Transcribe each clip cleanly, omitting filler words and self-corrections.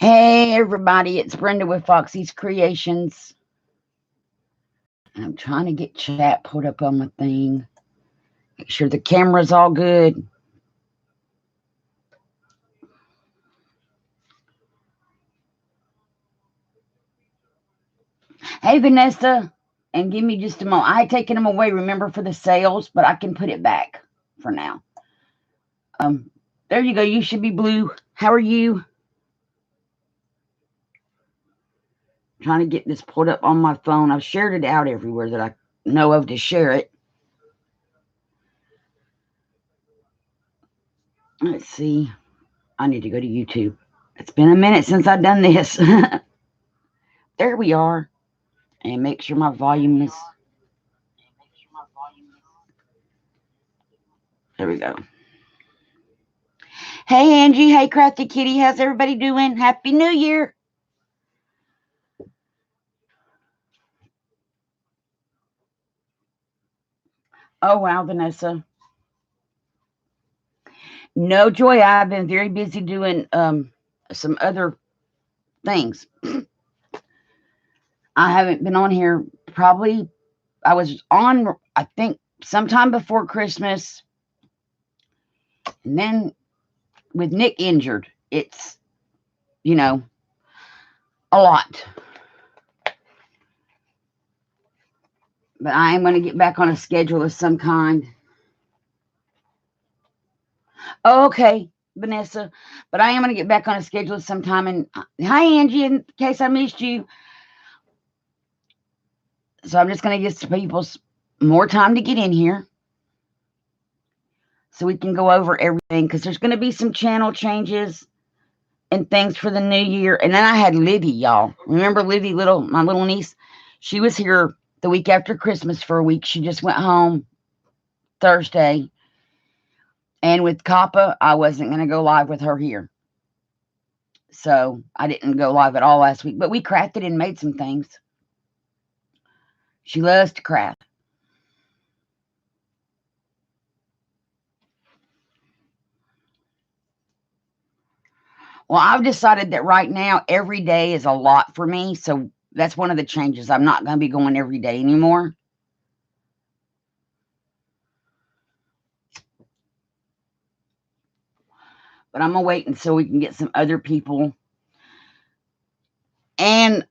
Hey everybody, it's Brenda with Foxy's Creations. I'm trying to get chat put up on my thing. Make sure the camera's all good. Hey Vanessa, and give me just a moment. I had taken them away, remember, for the sales, but I can put it back for now. There you go. You should be blue. How are you? Trying to get this put up on my phone. I've shared it out everywhere that I know of to share it. Let's see. I need to go to YouTube. It's been a minute since I've done this. There we are. And make sure my volume is. There we go. Hey Angie, hey Crafty Kitty, how's everybody doing? Happy New Year. Oh wow, Vanessa. No, Joy, I've been very busy doing some other things. I haven't been on here probably. I was on, I think, sometime before Christmas. And then with Nick injured, it's, a lot. But I am going to get back on a schedule of some kind. Oh, okay, Vanessa. But I am going to get back on a schedule sometime. And hi, Angie, in case I missed you. So I'm just going to give people more time to get in here so we can go over everything, because there's going to be some channel changes and things for the new year. And then I had Livy, y'all. Remember Livy, my little niece? She was here the week after Christmas for a week. She just went home Thursday. And with Kappa, I wasn't going to go live with her here. So I didn't go live at all last week. But we crafted and made some things. She loves to craft. Well, I've decided that right now, every day is a lot for me. So that's one of the changes. I'm not going to be going every day anymore. But I'm going to wait until we can get some other people. And,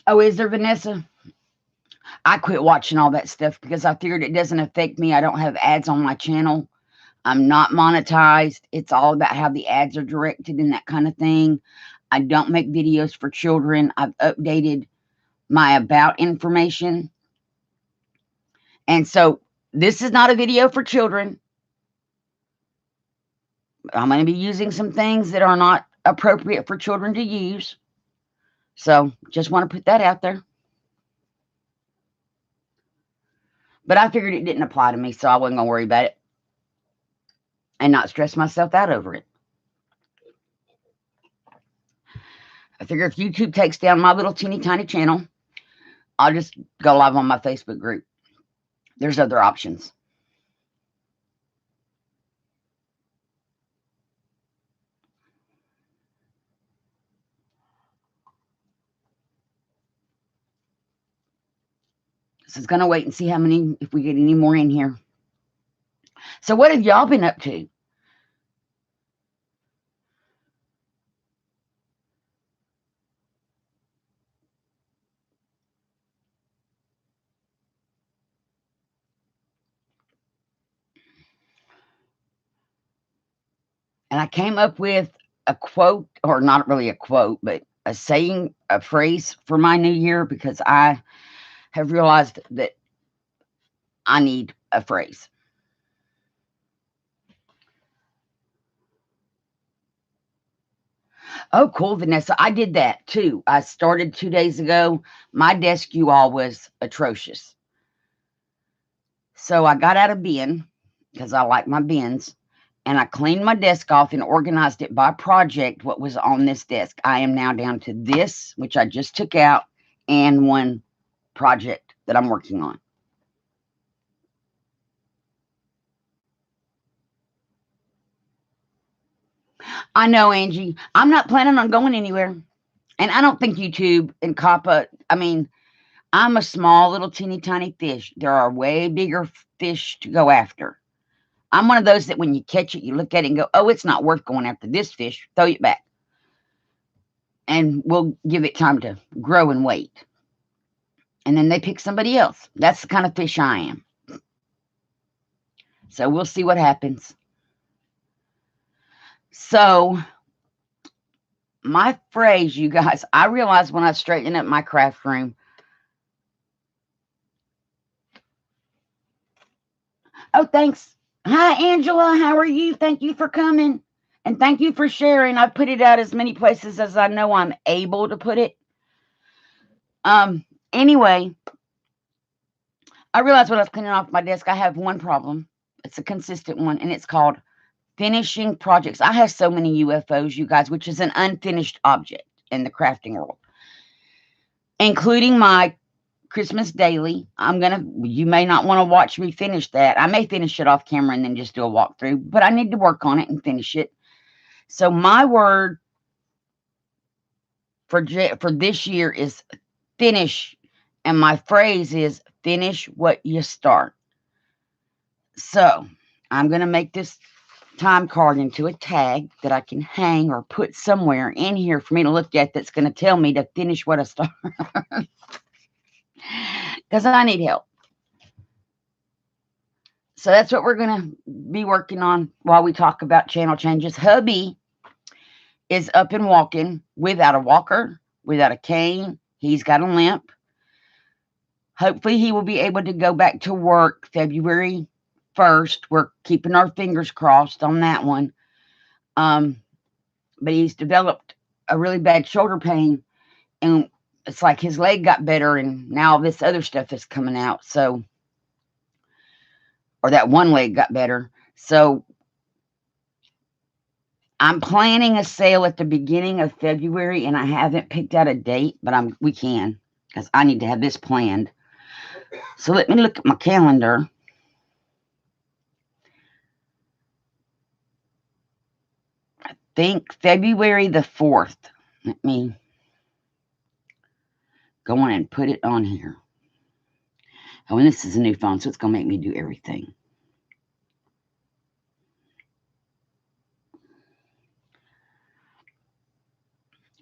oh, is there, Vanessa? I quit watching all that stuff because I figured it doesn't affect me. I don't have ads on my channel. I'm not monetized. It's all about how the ads are directed and that kind of thing. I don't make videos for children. I've updated my about information. And so this is not a video for children. I'm going to be using some things that are not appropriate for children to use. So just want to put that out there. But I figured it didn't apply to me, so I wasn't going to worry about it and not stress myself out over it. I figure if YouTube takes down my little teeny tiny channel, I'll just go live on my Facebook group. There's other options. So it's going to wait and see if we get any more in here. So what have y'all been up to? And I came up with a quote, or not really a quote, but a saying, a phrase for my new year, because I have realized that I need a phrase. Oh, cool, Vanessa. I did that too. I started 2 days ago. My desk, you all, was atrocious. So I got out a bin, because I like my bins, and I cleaned my desk off and organized it by project, what was on this desk. I am now down to this, which I just took out, and one project that I'm working on. I know, Angie. I'm not planning on going anywhere. And I don't think YouTube and Kappa, I mean, I'm a small little teeny tiny fish. There are way bigger fish to go after. I'm one of those that when you catch it, you look at it and go, oh, it's not worth going after this fish. Throw it back. And we'll give it time to grow and wait. And then they pick somebody else. That's the kind of fish I am. So we'll see what happens. So my phrase, you guys, I realized when I straightened up my craft room. Oh, thanks. Hi, Angela. How are you? Thank you for coming. And thank you for sharing. I've put it out as many places as I know I'm able to put it. Anyway, I realized when I was cleaning off my desk, I have one problem. It's a consistent one, and it's called finishing projects. I have so many UFOs, you guys, which is an unfinished object in the crafting world, including my Christmas daily. You may not want to watch me finish that. I may finish it off camera and then just do a walkthrough, but I need to work on it and finish it. So my word for this year is finish, and my phrase is finish what you start. So I'm going to make this time card into a tag that I can hang or put somewhere in here for me to look at that's going to tell me to finish what I start. Because I need help. So that's what we're going to be working on while we talk about channel changes. Hubby is up and walking without a walker, without a cane. He's got a limp. Hopefully he will be able to go back to work February 1st. We're keeping our fingers crossed on that one. But he's developed a really bad shoulder pain, and it's like his leg got better, and now this other stuff is coming out. So, or that one leg got better. So I'm planning a sale at the beginning of February, and I haven't picked out a date, but we can, because I need to have this planned. So let me look at my calendar. I think February the 4th. Let me go on and put it on here. Oh, and this is a new phone, so it's going to make me do everything.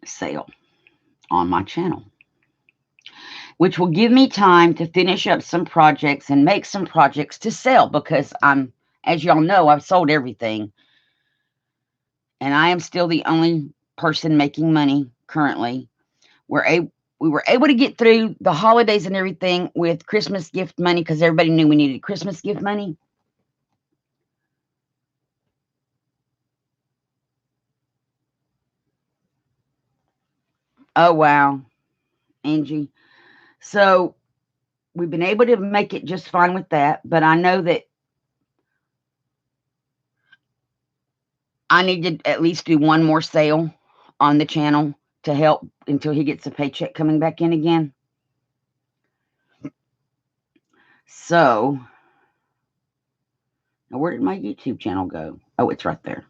Sale on my channel, which will give me time to finish up some projects and make some projects to sell, because as y'all know, I've sold everything, and I am still the only person making money currently. We were able to get through the holidays and everything with Christmas gift money, because everybody knew we needed Christmas gift money. Oh, wow, Angie. So we've been able to make it just fine with that, but I know that I need to at least do one more sale on the channel to help until he gets a paycheck coming back in again. So, now where did my YouTube channel go? Oh, it's right there.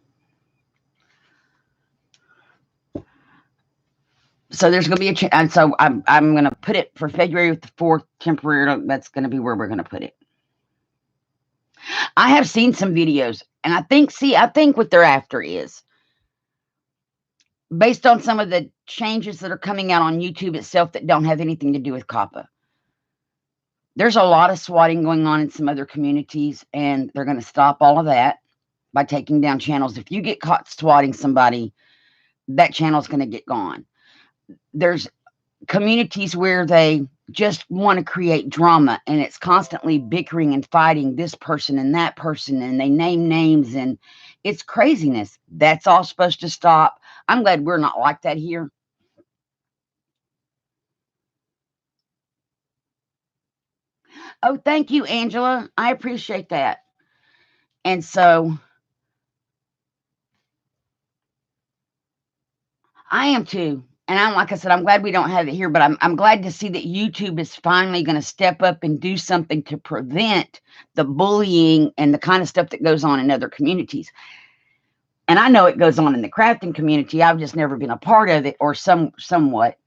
So there's going to be and so I'm going to put it for February the 4th temporary. That's going to be where we're going to put it. I have seen some videos, and I think what they're after is, based on some of the changes that are coming out on YouTube itself that don't have anything to do with COPPA. There's a lot of swatting going on in some other communities, and they're going to stop all of that by taking down channels. If you get caught swatting somebody, that channel's going to get gone. There's communities where they just want to create drama, and it's constantly bickering and fighting this person and that person, and they name names, and it's craziness. That's all supposed to stop. I'm glad we're not like that here. Oh, thank you, Angela. I appreciate that. And so I am too. And like I said, I'm glad we don't have it here, but I'm glad to see that YouTube is finally going to step up and do something to prevent the bullying and the kind of stuff that goes on in other communities. And I know it goes on in the crafting community. I've just never been a part of it, or somewhat.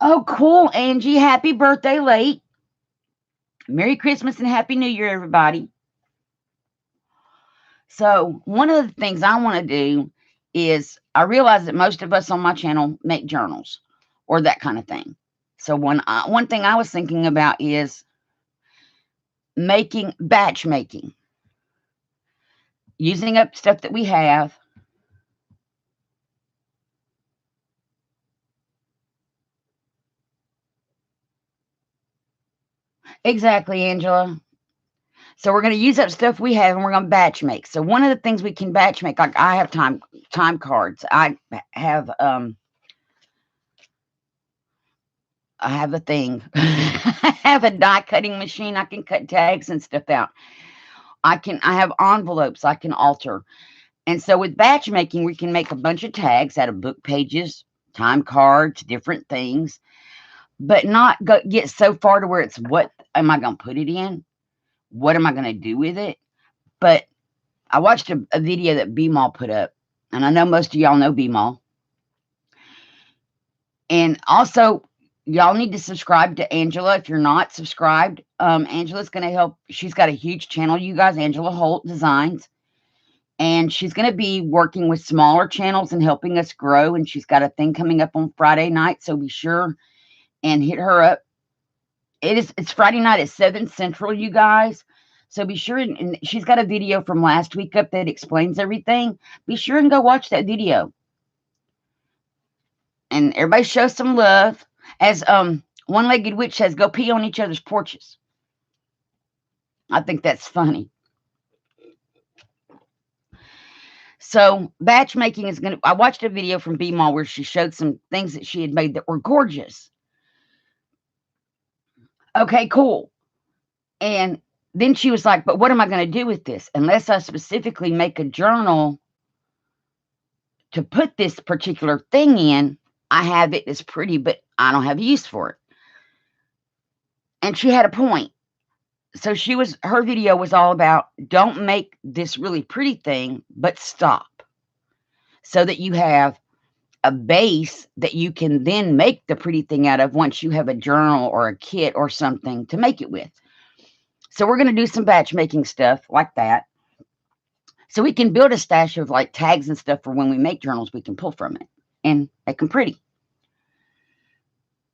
Oh, cool, Angie. Happy birthday late. Merry Christmas and Happy New Year, everybody. So, one of the things I want to do is I realize that most of us on my channel make journals or that kind of thing. So, one thing I was thinking about is batch making, using up stuff that we have. Exactly, Angela. So we're going to use up stuff we have, and we're going to batch make. So one of the things we can batch make, like I have time cards. I have a thing. I have a die cutting machine. I can cut tags and stuff out. I have envelopes I can alter. And so with batch making, we can make a bunch of tags out of book pages, time cards, different things, but not get so far to where it's, what am I going to put it in? What am I going to do with it? But I watched a video that B-Mall put up, and I know most of y'all know B-Mall. And also, y'all need to subscribe to Angela if you're not subscribed. Angela's going to help. She's got a huge channel, you guys, Angela Holt Designs. And she's going to be working with smaller channels and helping us grow. And she's got a thing coming up on Friday night, so be sure and hit her up. It's Friday night at 7 Central, you guys. So be sure, and she's got a video from last week up that explains everything. Be sure and go watch that video. And everybody show some love. As One-Legged Witch says, go pee on each other's porches. I think that's funny. So batch making is going to, I watched a video from B-Mall where she showed some things that she had made that were gorgeous. Okay, cool. And then she was like, but what am I going to do with this? Unless I specifically make a journal to put this particular thing in, I have it as pretty, but I don't have use for it. And she had a point. So her video was all about, don't make this really pretty thing, but stop. So that you have a base that you can then make the pretty thing out of once you have a journal or a kit or something to make it with. So we're going to do some batch making stuff like that. So we can build a stash of like tags and stuff for when we make journals, we can pull from it and make them pretty.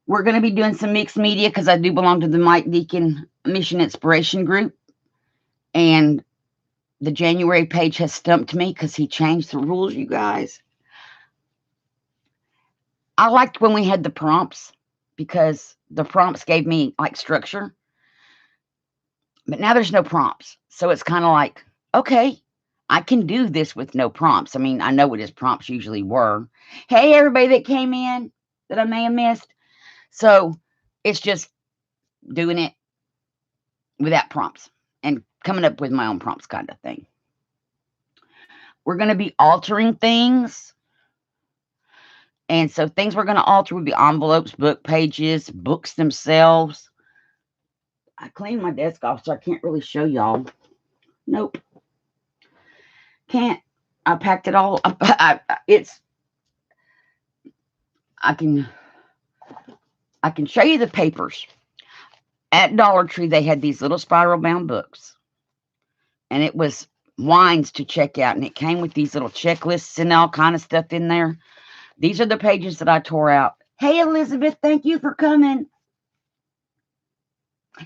We're going to be doing some mixed media because I do belong to the Mike Deacon Mission Inspiration Group. And the January page has stumped me because he changed the rules, you guys. I liked when we had the prompts because the prompts gave me like structure. But now there's no prompts. So it's kind of like, okay, I can do this with no prompts. I mean, I know what his prompts usually were. Hey, everybody that came in that I may have missed. So it's just doing it without prompts and coming up with my own prompts kind of thing. We're going to be altering things. And so things we're going to alter would be envelopes, book pages, books themselves. I cleaned my desk off, so I can't really show y'all. Nope. Can't. I packed it all up. I can show you the papers. At Dollar Tree, they had these little spiral bound books. And it was wines to check out. And it came with these little checklists and all kind of stuff in there. These are the pages that I tore out. Hey, Elizabeth, thank you for coming.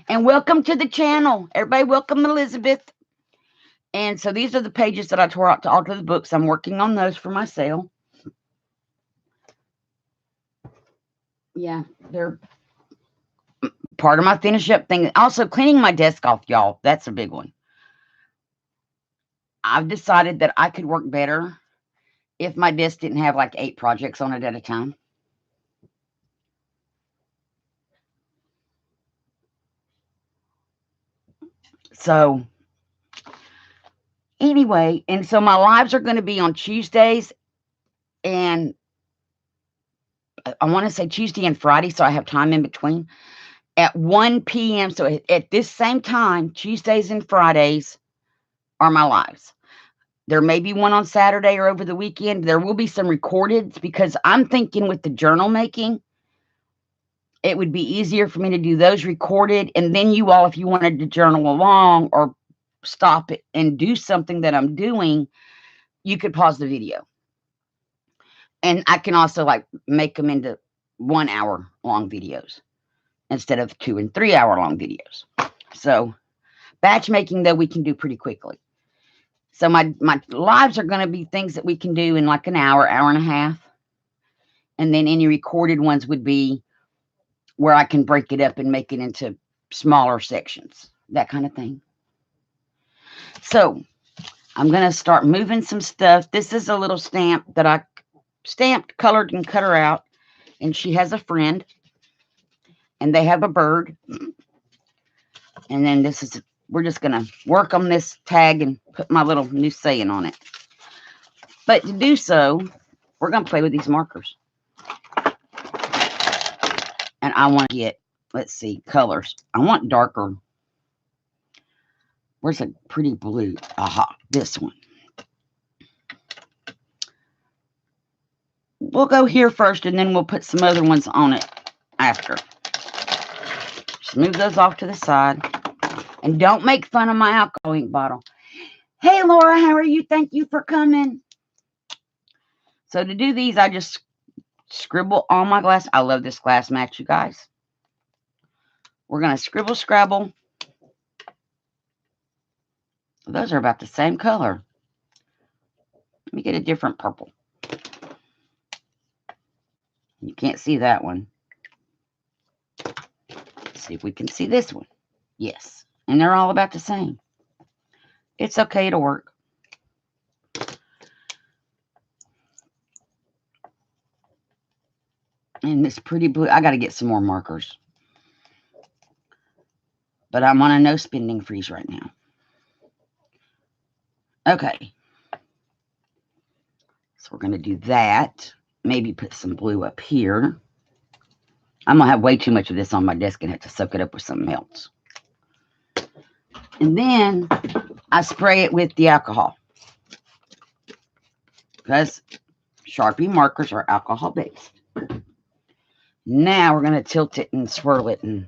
And welcome to the channel. Everybody, welcome Elizabeth. And so these are the pages that I tore out to alter the books. I'm working on those for my sale. Yeah, they're part of my finish up thing. Also, cleaning my desk off, y'all. That's a big one. I've decided that I could work better if my desk didn't have like 8 projects on it at a time. So anyway, and so my lives are going to be on Tuesdays, and I want to say Tuesday and Friday, so I have time in between. at 1 p.m. So at this same time, Tuesdays and Fridays are my lives. There may be one on Saturday or over the weekend. There will be some recorded because I'm thinking with the journal making, it would be easier for me to do those recorded. And then you all, if you wanted to journal along or stop it and do something that I'm doing, you could pause the video. And I can also like make them into 1 hour long videos instead of 2 and 3 hour long videos. So batch making, though, we can do pretty quickly. So my lives are going to be things that we can do in like an hour, hour and a half. And then any recorded ones would be where I can break it up and make it into smaller sections, that kind of thing. So I'm going to start moving some stuff. This is a little stamp that I stamped, colored, and cut her out. And she has a friend. And they have a bird. And then this is, we're just going to work on this tag and put my little new saying on it. But to do so, we're going to play with these markers. And I want to get, let's see, colors. I want darker. Where's a pretty blue? Aha, this one. We'll go here first, and then we'll put some other ones on it after. Just move those off to the side. And don't make fun of my alcohol ink bottle. Hey, Laura, how are you? Thank you for coming. So to do these, I just scribble on my glass. I love this glass match, you guys. We're going to scribble, scrabble. Those are about the same color. Let me get a different purple. You can't see that one. Let's see if we can see this one. Yes. And they're all about the same. It's okay to work. And this pretty blue, I got to get some more markers. But I'm on a no spending freeze right now. Okay. So we're going to do that. Maybe put some blue up here. I'm going to have way too much of this on my desk and have to soak it up with something else. And then I spray it with the alcohol. Because Sharpie markers are alcohol based. Now we're going to tilt it and swirl it, and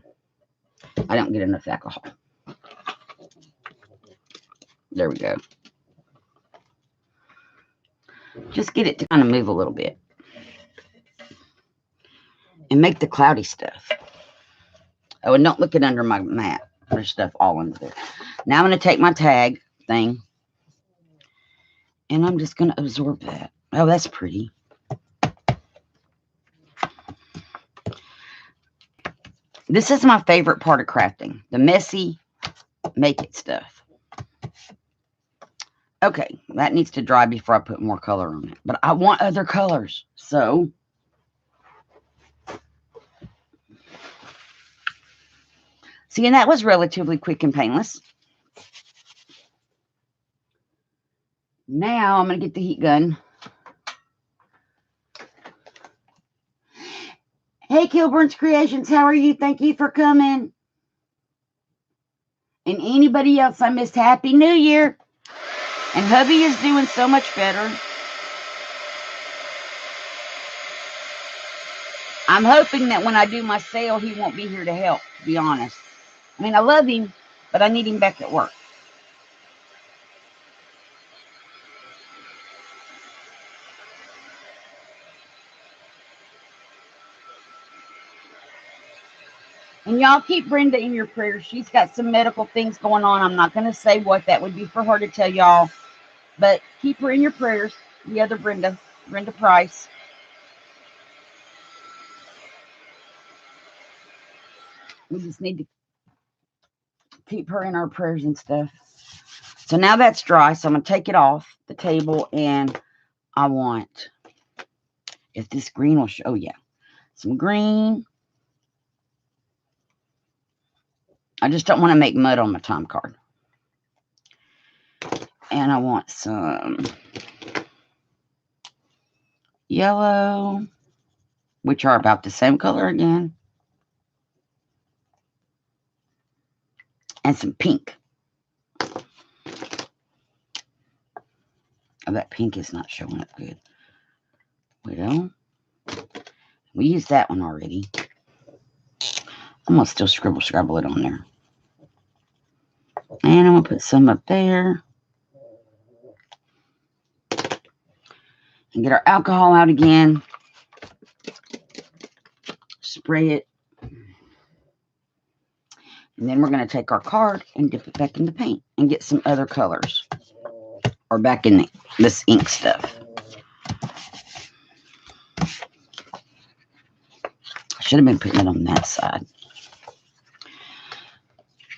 I don't get enough alcohol. There we go. Just get it to kind of move a little bit. And make the cloudy stuff. Oh, and don't look it under my mat. There's stuff all under there. Now I'm going to take my tag thing. And I'm just going to absorb that. Oh, that's pretty. This is my favorite part of crafting. The messy, make it stuff. Okay, that needs to dry before I put more color on it. But I want other colors. So, see, and that was relatively quick and painless. Now I'm going to get the heat gun. Hey, Kilburn's Creations, how are you? Thank you for coming. And anybody else I missed, Happy New Year. And hubby is doing so much better. I'm hoping that when I do my sale, he won't be here to help, to be honest. I mean, I love him, but I need him back at work. And y'all keep Brenda in your prayers. She's got some medical things going on. I'm not going to say what that would be for her to tell y'all. But keep her in your prayers. The other Brenda, Brenda Price. We just need to keep her in our prayers and stuff. So now that's dry. So I'm going to take it off the table. And I want, if this green will show, oh yeah, some green. I just don't want to make mud on my time card. And I want some yellow, which are about the same color again. and some pink. Oh, that pink is not showing up good. Well, we used that one already. I'm going to still scribble it on there. And I'm going to put some up there. And get our alcohol out again. Spray it. And then we're going to take our card and dip it back in the paint and get some other colors. Or back in this ink stuff. I should have been putting it on that side.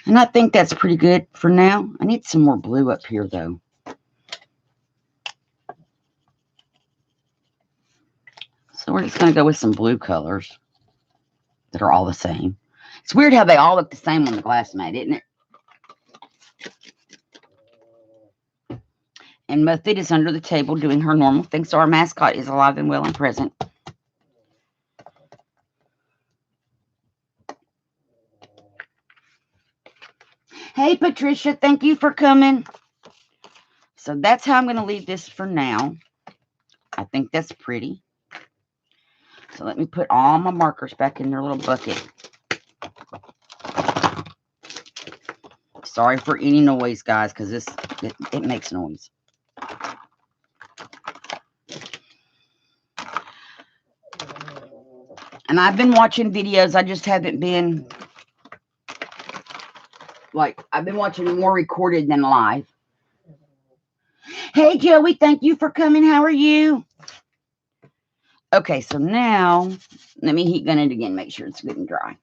And I think that's pretty good for now. I need some more blue up here, though. So we're just going to go with some blue colors that are all the same. It's weird how they all look the same on the glass mat, isn't it? And Muffet is under the table doing her normal thing, so our mascot is alive and well and present. Hey, Patricia, thank you for coming. So that's how I'm going to leave this for now. I think that's pretty. So let me put all my markers back in their little bucket. Sorry for any noise, guys, because it makes noise. And I've been watching videos. I just haven't been, I've been watching more recorded than live. Hey, Joey, thank you for coming. How are you? Okay, so now, let me heat gun it again. Make sure it's good and dry.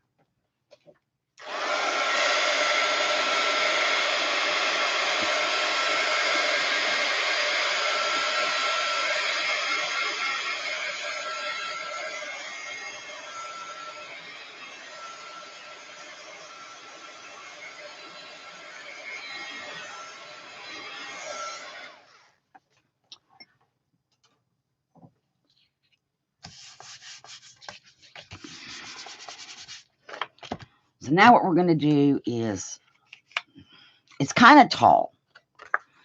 So now what we're going to do is, it's kind of tall.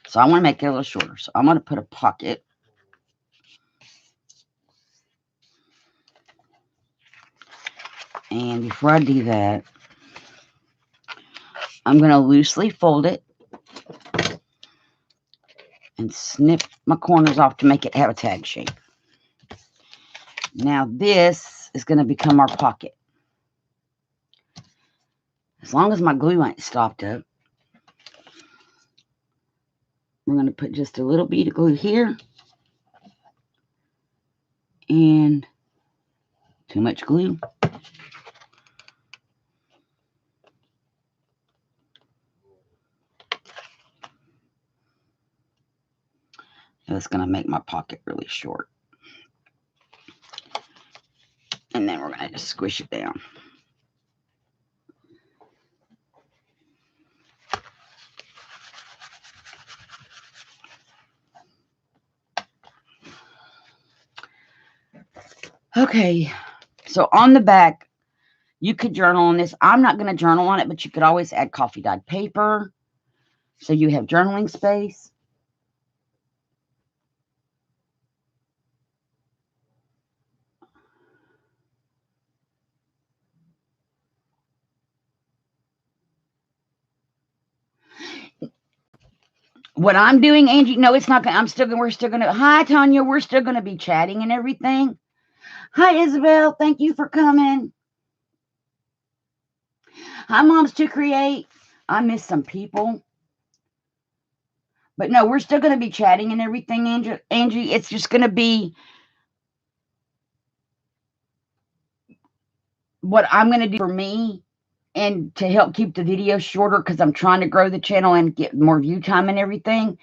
So I want to make it a little shorter. So I'm going to put a pocket. And before I do that, I'm going to loosely fold it and snip my corners off to make it have a tag shape. Now this is going to become our pocket. As long as my glue ain't stopped up, we're going to put just a little bead of glue here. And too much glue. That's going to make my pocket really short. And then we're going to just squish it down. Okay, so on the back, you could journal on this. I'm not going to journal on it, but you could always add coffee dyed paper. So you have journaling space. What I'm doing, Angie, no, it's not. We're still going to, hi, Tanya, we're still going to be chatting and everything. Hi, Isabel, thank you for coming. Hi, Moms to Create. I miss some people. But no, we're still going to be chatting and everything, Angie. It's just going to be what I'm going to do for me and to help keep the video shorter because I'm trying to grow the channel and get more view time and everything.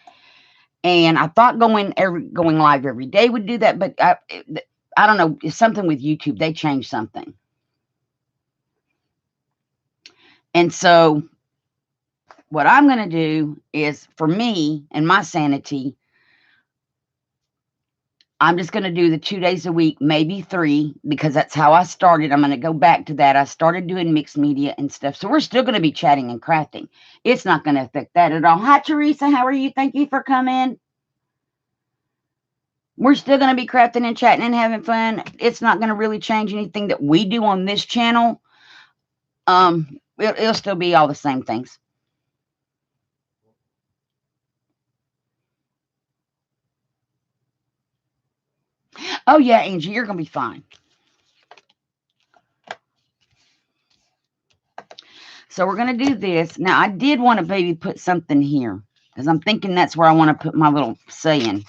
And I thought going live every day would do that, but I don't know. It's something with YouTube. They changed something. And so what I'm going to do is, for me and my sanity, I'm just going to do the 2 days a week, maybe 3, because that's how I started. I'm going to go back to that. I started doing mixed media and stuff. So we're still going to be chatting and crafting. It's not going to affect that at all. Hi, Teresa. How are you? Thank you for coming. We're still going to be crafting and chatting and having fun. It's not going to really change anything that we do on this channel. It'll still be all the same things. Oh, yeah, Angie, you're going to be fine. So we're going to do this. Now, I did want to maybe put something here because I'm thinking that's where I want to put my little saying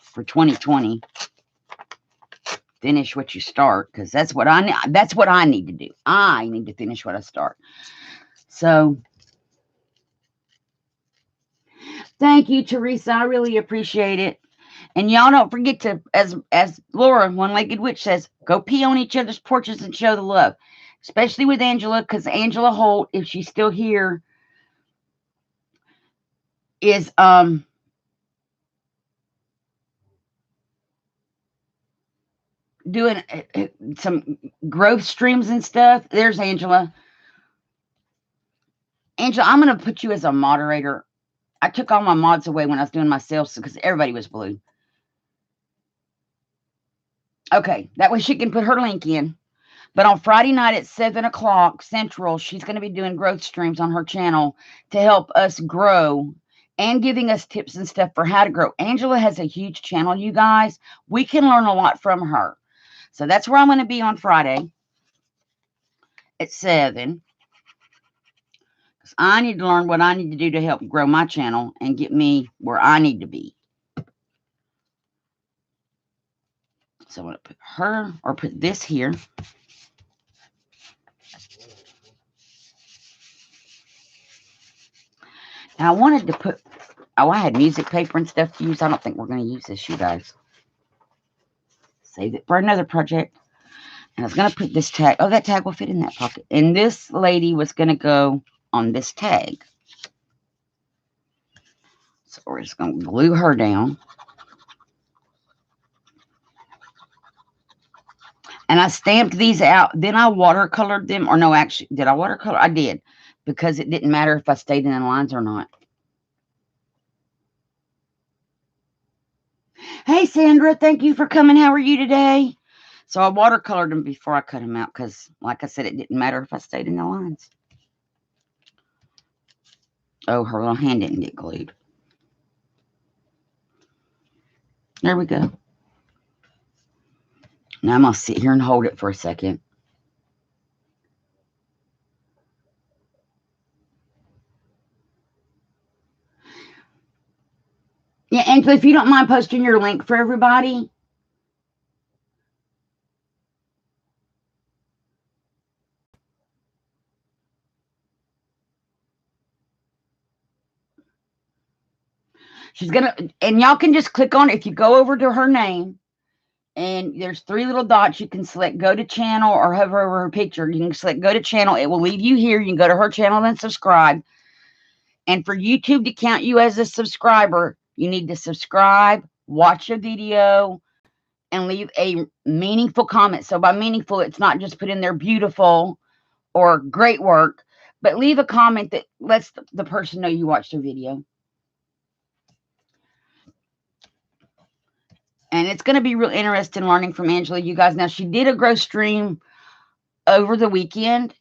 for 2020. Finish what you start, because that's what I need to do. I need to finish what I start. So thank you, Teresa. I really appreciate it. And y'all don't forget to, as Laura, one-legged witch, says, go pee on each other's porches and show the love. Especially with Angela, because Angela Holt, if she's still here, is doing some growth streams and stuff. There's Angela. Angela, I'm going to put you as a moderator. I took all my mods away when I was doing my sales because everybody was blue. Okay, that way she can put her link in. But on Friday night at 7 o'clock Central, she's going to be doing growth streams on her channel to help us grow and giving us tips and stuff for how to grow. Angela has a huge channel, you guys. We can learn a lot from her. So that's where I'm going to be on Friday at 7. Because I need to learn what I need to do to help grow my channel and get me where I need to be. So I'm going to put her, or put this here. And I wanted to put, I had music paper and stuff to use. I don't think we're going to use this, you guys. Save it for another project. And I was going to put this tag. Oh, that tag will fit in that pocket. And this lady was going to go on this tag. So we're just going to glue her down. And I stamped these out. Then I watercolored them. Or no, actually, did I watercolor? I did. Because it didn't matter if I stayed in the lines or not. Hey, Sandra. Thank you for coming. How are you today? So I watercolored them before I cut them out. Because, like I said, it didn't matter if I stayed in the lines. Oh, her little hand didn't get glued. There we go. Now I'm going to sit here and hold it for a second. Yeah, and if you don't mind posting your link for everybody. She's going to, and y'all can just click on it. If you go over to her name, and there's 3 little dots, you can select go to channel or hover over her picture. You can select go to channel. It will leave you here. You can go to her channel and subscribe. And for YouTube to count you as a subscriber, you need to subscribe, watch a video, and leave a meaningful comment. So by meaningful, it's not just put in there beautiful or great work, but leave a comment that lets the person know you watched their video. And it's going to be real interesting learning from Angela, you guys. Now, she did a growth stream over the weekend,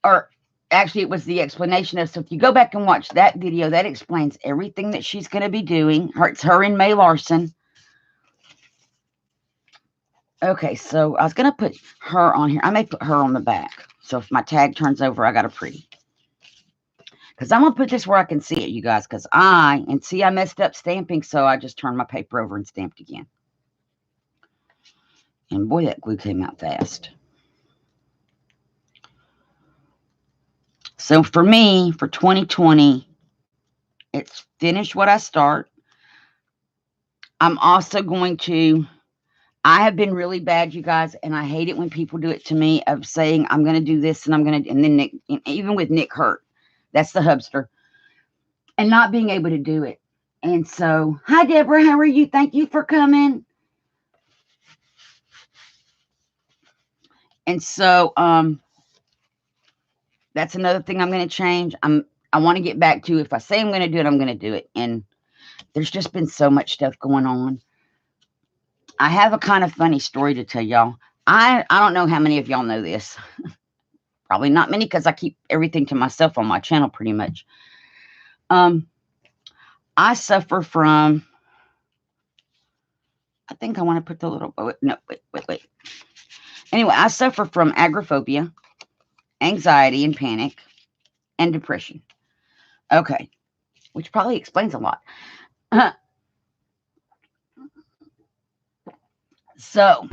or actually it was the explanation of, so if you go back and watch that video, that explains everything that she's going to be doing. It's her and May Larson. Okay, so I was going to put her on here. I may put her on the back. So if my tag turns over, I got a pretty. Because I'm going to put this where I can see it, you guys. Because I messed up stamping, so I just turned my paper over and stamped again. And boy, that glue came out fast. So for me, for 2020, it's finish what I start. I'm also going to, I have been really bad, you guys, and I hate it when people do it to me, of saying I'm going to do this and I'm going to, and then Nick, even with Nick Hurt, that's the hubster, and not being able to do it. And so, hi, Deborah, how are you? Thank you for coming. And so that's another thing I'm going to change. I want to get back to, if I say I'm going to do it, I'm going to do it. And there's just been so much stuff going on. I have a kind of funny story to tell y'all. I don't know how many of y'all know this. Probably not many, because I keep everything to myself on my channel pretty much. I suffer from, I think I want to put the little, no, wait. Anyway, I suffer from agoraphobia, anxiety and panic, and depression. Okay, which probably explains a lot. So,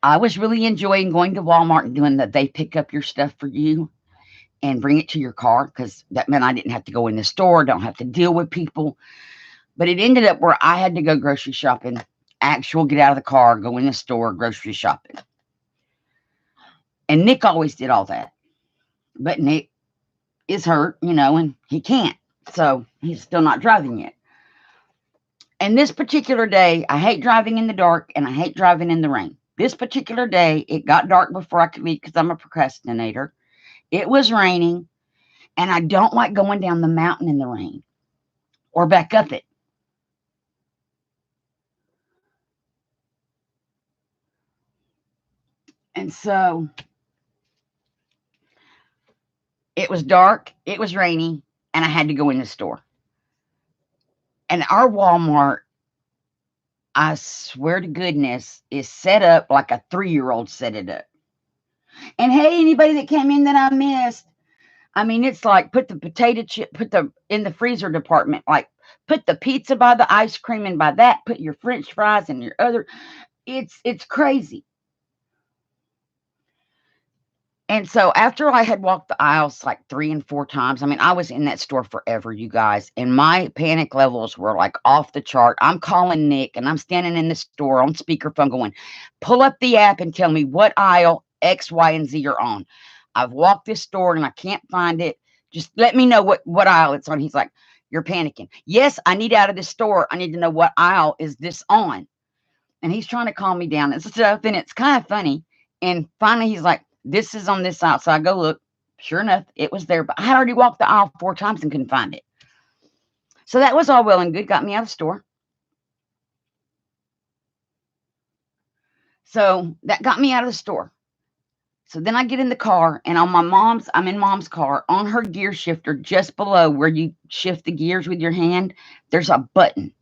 I was really enjoying going to Walmart and doing that. They pick up your stuff for you and bring it to your car, because that meant I didn't have to go in the store, don't have to deal with people. But it ended up where I had to go grocery shopping, get out of the car, go in the store, grocery shopping. And Nick always did all that. But Nick is hurt, and he can't. So he's still not driving yet. And this particular day, I hate driving in the dark and I hate driving in the rain. This particular day, it got dark before I could leave because I'm a procrastinator. It was raining, and I don't like going down the mountain in the rain or back up it. And so it was dark, it was rainy, and I had to go in the store. And our Walmart, I swear to goodness, is set up like a 3-year-old set it up. And hey, anybody that came in that I missed, I mean, it's like put the potato chip, in the freezer department, like put the pizza by the ice cream, and by that, put your French fries and your other. It's crazy. And so after I had walked the aisles like 3 and 4 times, I mean, I was in that store forever, you guys, and my panic levels were like off the chart. I'm calling Nick, and I'm standing in the store on speakerphone going, pull up the app and tell me what aisle X, Y, and Z are on. I've walked this store and I can't find it. Just let me know what aisle it's on. He's like, you're panicking. Yes, I need out of this store. I need to know what aisle is this on. And he's trying to calm me down and stuff, and it's kind of funny. And finally he's like, this is on this aisle. So I go look. Sure enough, it was there. But I had already walked the aisle 4 times and couldn't find it. So that was all well and good. Got me out of the store. So that got me out of the store. So then I get in the car, and I'm in mom's car. On her gear shifter, just below where you shift the gears with your hand, there's a button.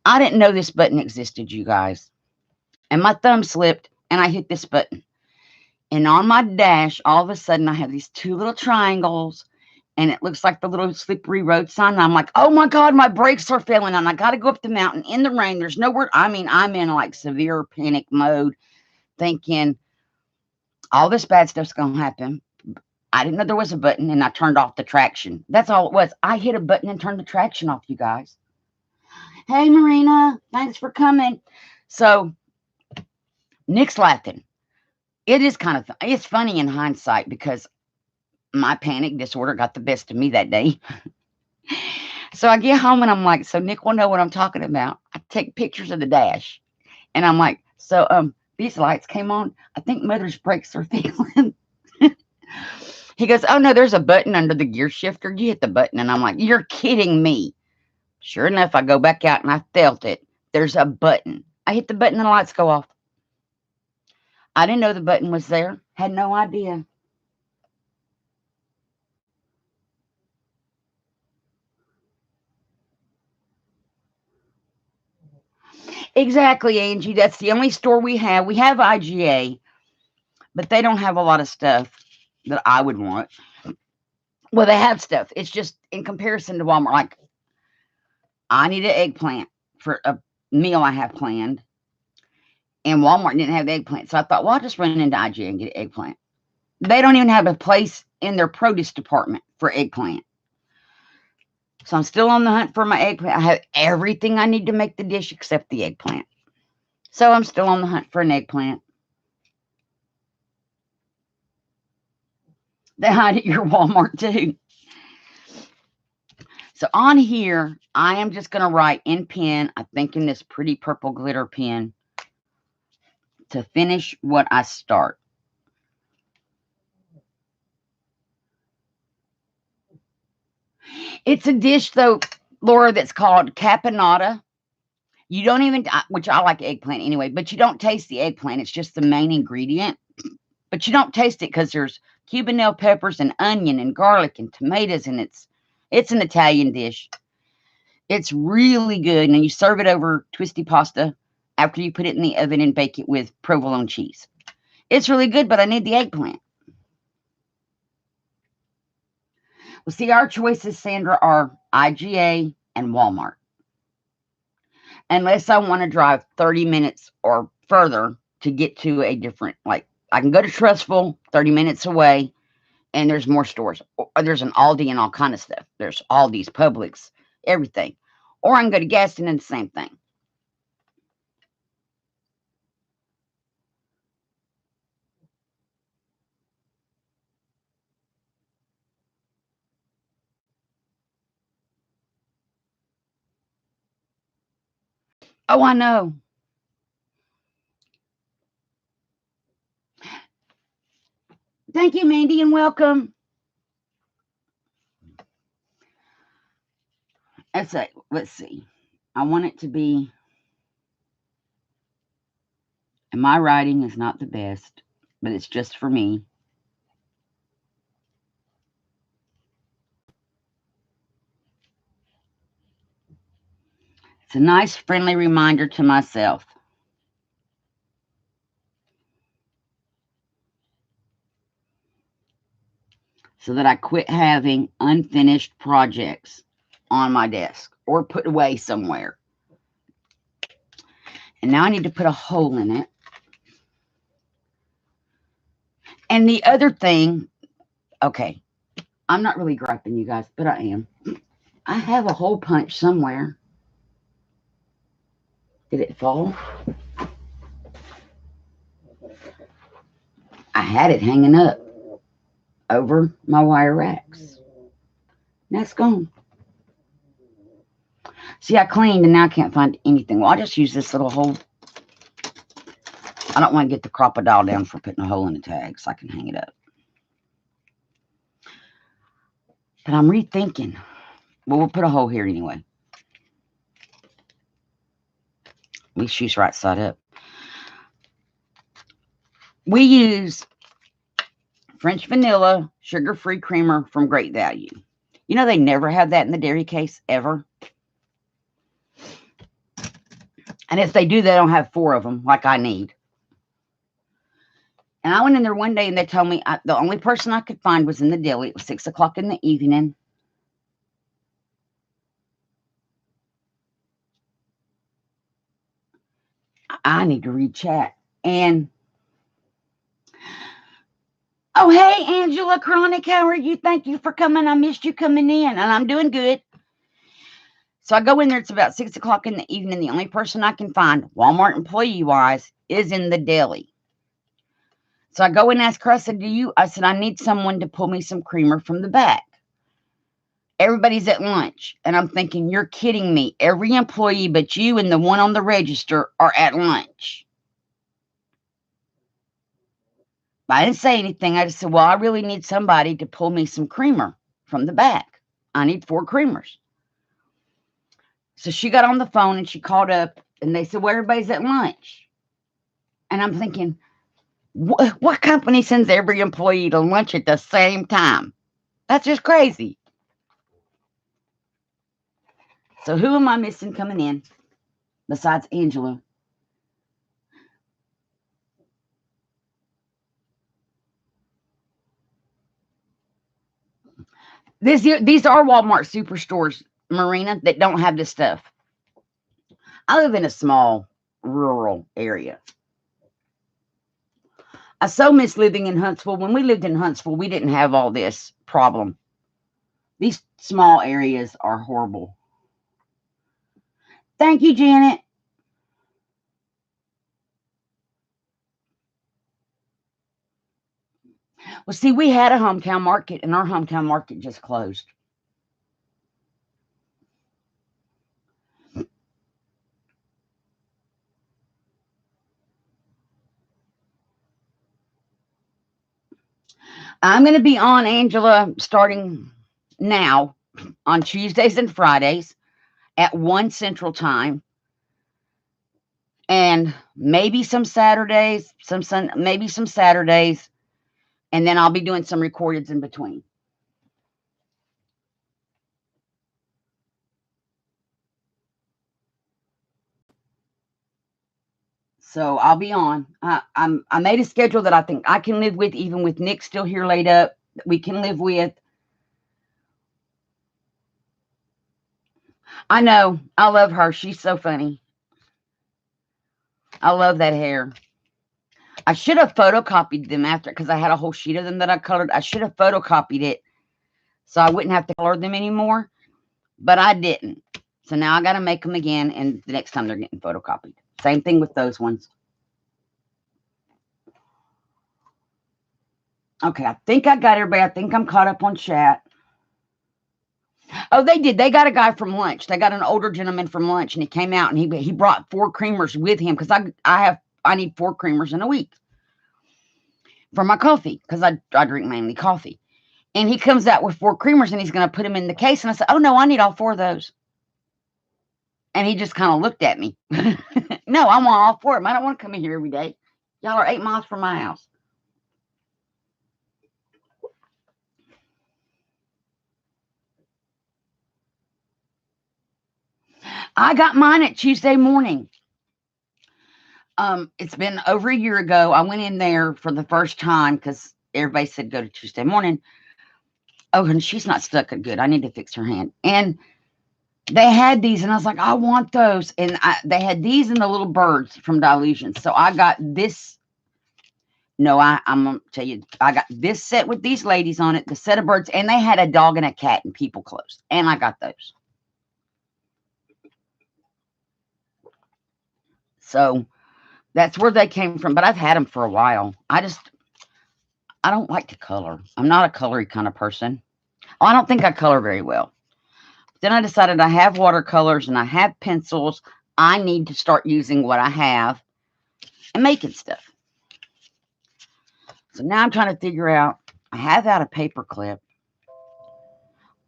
I didn't know this button existed, you guys. And my thumb slipped, and I hit this button. And on my dash, all of a sudden, I have these 2 little triangles, and it looks like the little slippery road sign. And I'm like, oh my God, my brakes are failing, and I got to go up the mountain in the rain. There's nowhere. I mean, I'm in like severe panic mode, thinking all this bad stuff's going to happen. I didn't know there was a button, and I turned off the traction. That's all it was. I hit a button and turned the traction off, you guys. Hey, Marina, thanks for coming. So Nick's laughing. It is kind of, it's funny in hindsight, because my panic disorder got the best of me that day. So I get home and I'm like, so Nick will know what I'm talking about. I take pictures of the dash, and I'm like, so these lights came on. I think mother's brakes are failing. He goes, oh no, there's a button under the gear shifter. You hit the button. And I'm like, you're kidding me. Sure enough, I go back out and I felt it. There's a button. I hit the button and the lights go off. I didn't know the button was there. Had no idea. Exactly, Angie. That's the only store we have. We have IGA, but they don't have a lot of stuff that I would want. Well, they have stuff. It's just in comparison to Walmart. Like, I need an eggplant for a meal I have planned, and Walmart didn't have the eggplant. So I thought, well, I'll just run into IGA and get an eggplant. They don't even have a place in their produce department for eggplant. So I'm still on the hunt for my eggplant. I have everything I need to make the dish except the eggplant. So I'm still on the hunt for an eggplant. They hide at your Walmart too. So on here, I am just going to write in pen, I think in this pretty purple glitter pen, to finish what I start. It's a dish, though, Laura, that's called caponata. You don't even, which I like eggplant anyway, but you don't taste the eggplant. It's just the main ingredient. But you don't taste it because there's Cuban bell peppers and onion and garlic and tomatoes, and it's an Italian dish. It's really good, and then you serve it over twisty pasta after you put it in the oven and bake it with provolone cheese. It's really good, but I need the eggplant. Well, see, our choices, Sandra, are IGA and Walmart. Unless I want to drive 30 minutes or further to get to a different, like, I can go to Trustful, 30 minutes away, and there's more stores. Or there's an Aldi and all kind of stuff. There's Aldi's, Publix, everything. Or I can go to Gaston and the same thing. Oh, I know. Thank you, Mandy, and welcome. Let's see. I want it to be, and my writing is not the best, but it's just for me. It's a nice, friendly reminder to myself so that I quit having unfinished projects on my desk or put away somewhere. And now I need to put a hole in it. And the other thing, okay, I'm not really griping, you guys, but I am. I have a hole punch somewhere. Did it fall? I had it hanging up over my wire racks. Now it's gone. See, I cleaned and now I can't find anything. Well, I'll just use this little hole. I don't want to get the crocodile down for putting a hole in the tag so I can hang it up. But I'm rethinking. Well, we'll put a hole here anyway. At least she's right side up. We use French vanilla sugar-free creamer from Great Value. You know they never have that in the dairy case, ever. And if they do, they don't have 4 of them like I need. And I went in there one day and they told me the only person I could find was in the deli. It was 6 o'clock in the evening. I need to read chat. And, oh, hey, Angela Chronic, how are you? Thank you for coming. I missed you coming in, and I'm doing good. So I go in there. It's about 6 o'clock in the evening. The only person I can find, Walmart employee-wise, is in the deli. So I go and ask her, I said, I need someone to pull me some creamer from the back. Everybody's at lunch. And I'm thinking, you're kidding me. Every employee but you and the one on the register are at lunch. I didn't say anything. I just said, well, I really need somebody to pull me some creamer from the back. I need 4 creamers. So she got on the phone and she called up and they said, well, everybody's at lunch. And I'm thinking, what company sends every employee to lunch at the same time? That's just crazy. So who am I missing coming in besides Angela? These are Walmart superstores, Marina, that don't have this stuff. I live in a small rural area. I so miss living in Huntsville. When we lived in Huntsville, we didn't have all this problem. These small areas are horrible. Thank you, Janet. Well, see, we had a hometown market, and our hometown market just closed. I'm going to be on, Angela, starting now on Tuesdays and Fridays at 1 Central Time, and maybe some Saturdays, maybe some Saturdays, and then I'll be doing some recordings in between. So I'll be on. I made a schedule that I think I can live with, even with Nick still here laid up. We can live with. I know. I love her. She's so funny. I love that hair. I should have photocopied them after, because I had a whole sheet of them that I colored. I should have photocopied it so I wouldn't have to color them anymore, but I didn't. So now I got to make them again, and the next time they're getting photocopied. Same thing with those ones. Okay, I think I got everybody. I think I'm caught up on chat. Oh, they did. They got a guy from lunch. They got an older gentleman from lunch, and he came out and he brought 4 creamers with him, because I need 4 creamers in a week for my coffee, because I drink mainly coffee. And he comes out with 4 creamers, and he's going to put them in the case. And I said, "Oh no, I need all 4 of those." And he just kind of looked at me. No, I want all 4 of them. I don't want to come in here every day. Y'all are 8 miles from my house. I got mine at Tuesday morning. It's been over a year ago. I went in there for the first time because everybody said go to Tuesday morning. Oh, and she's not stuck good. I need to fix her hand. And they had these, and I was like, I want those. And they had these and the little birds from Dilution. So I got this. No, I'm going to tell you, I got this set with these ladies on it, the set of birds, and they had a dog and a cat in people clothes. And I got those. So that's where they came from. But I've had them for a while. I don't like to color. I'm not a colory kind of person. Oh, I don't think I color very well. Then I decided I have watercolors and I have pencils. I need to start using what I have and making stuff. So now I'm trying to figure out, I have out a paper clip.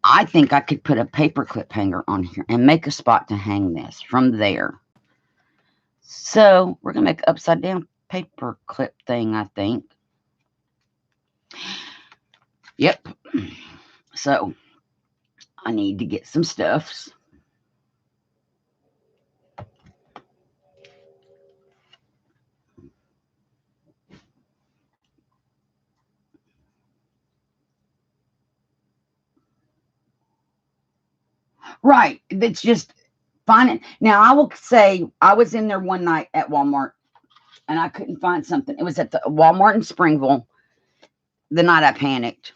I think I could put a paper clip hanger on here and make a spot to hang this from there. So we're going to make an upside down paper clip thing, I think. Yep. So I need to get some stuffs. Right. It's just finding. Now, I will say I was in there one night at Walmart and I couldn't find something. It was at the Walmart in Springville the night I panicked.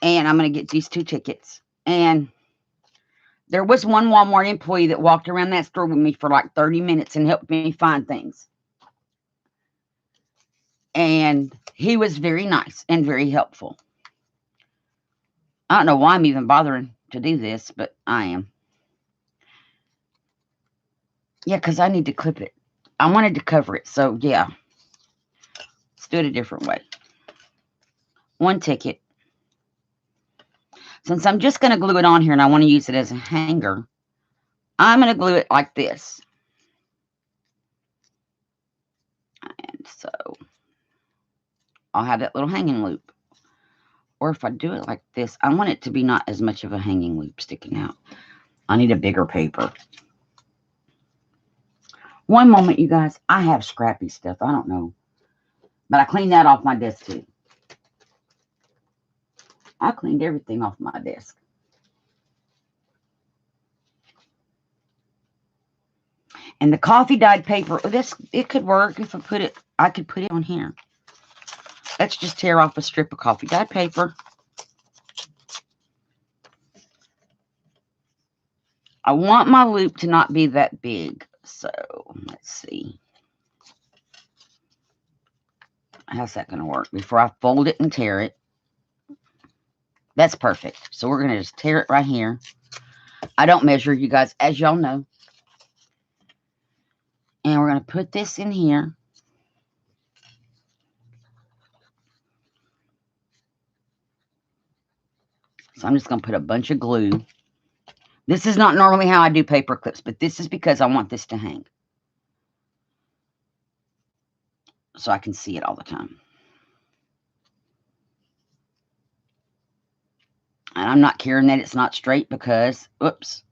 And I'm going to get these 2 tickets. And there was one Walmart employee that walked around that store with me for like 30 minutes and helped me find things. And he was very nice and very helpful. I don't know why I'm even bothering to do this, but I am. Yeah, because I need to clip it. I wanted to cover it. So, yeah. Let's do it a different way. 1 ticket. Since I'm just going to glue it on here and I want to use it as a hanger, I'm going to glue it like this. And so I'll have that little hanging loop. Or if I do it like this, I want it to be not as much of a hanging loop sticking out. I need a bigger paper. One moment, you guys. I have scrappy stuff. I don't know. But I cleaned that off my desk too. I cleaned everything off my desk. And the coffee dyed paper, it could work if I could put it on here. Let's just tear off a strip of coffee dyed paper. I want my loop to not be that big. So let's see. How's that going to work? Before I fold it and tear it. That's perfect. So we're going to just tear it right here. I don't measure, you guys, as y'all know. And we're going to put this in here. So I'm just going to put a bunch of glue. This is not normally how I do paper clips, but this is because I want this to hang. So I can see it all the time. And I'm not caring that it's not straight because, oops.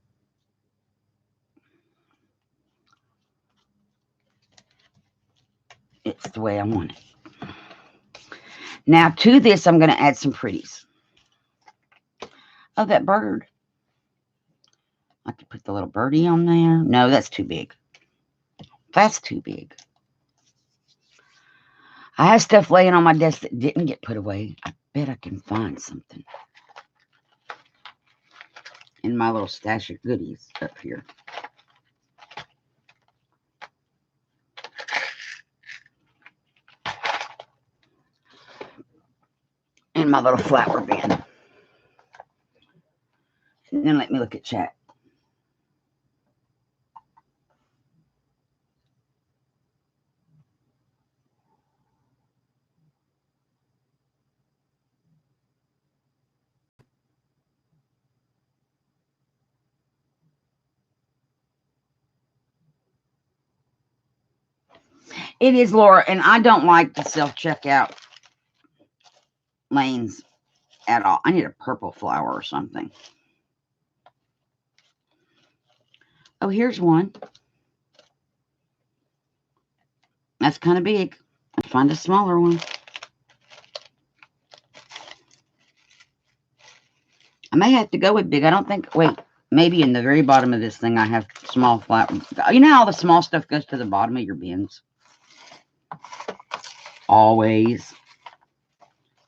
It's the way I want it. Now to this, I'm going to add some pretties. Oh, that bird. I could put the little birdie on there. No, that's too big. That's too big. I have stuff laying on my desk that didn't get put away. I bet I can find something in my little stash of goodies up here. In my little flower bin. And then let me look at chat. It is, Laura, and I don't like the self-checkout lanes at all. I need a purple flower or something. Oh, here's one. That's kind of big. I'll find a smaller one. I may have to go with big. I don't think, wait, maybe in the very bottom of this thing I have small flat. You know how all the small stuff goes to the bottom of your bins? Always.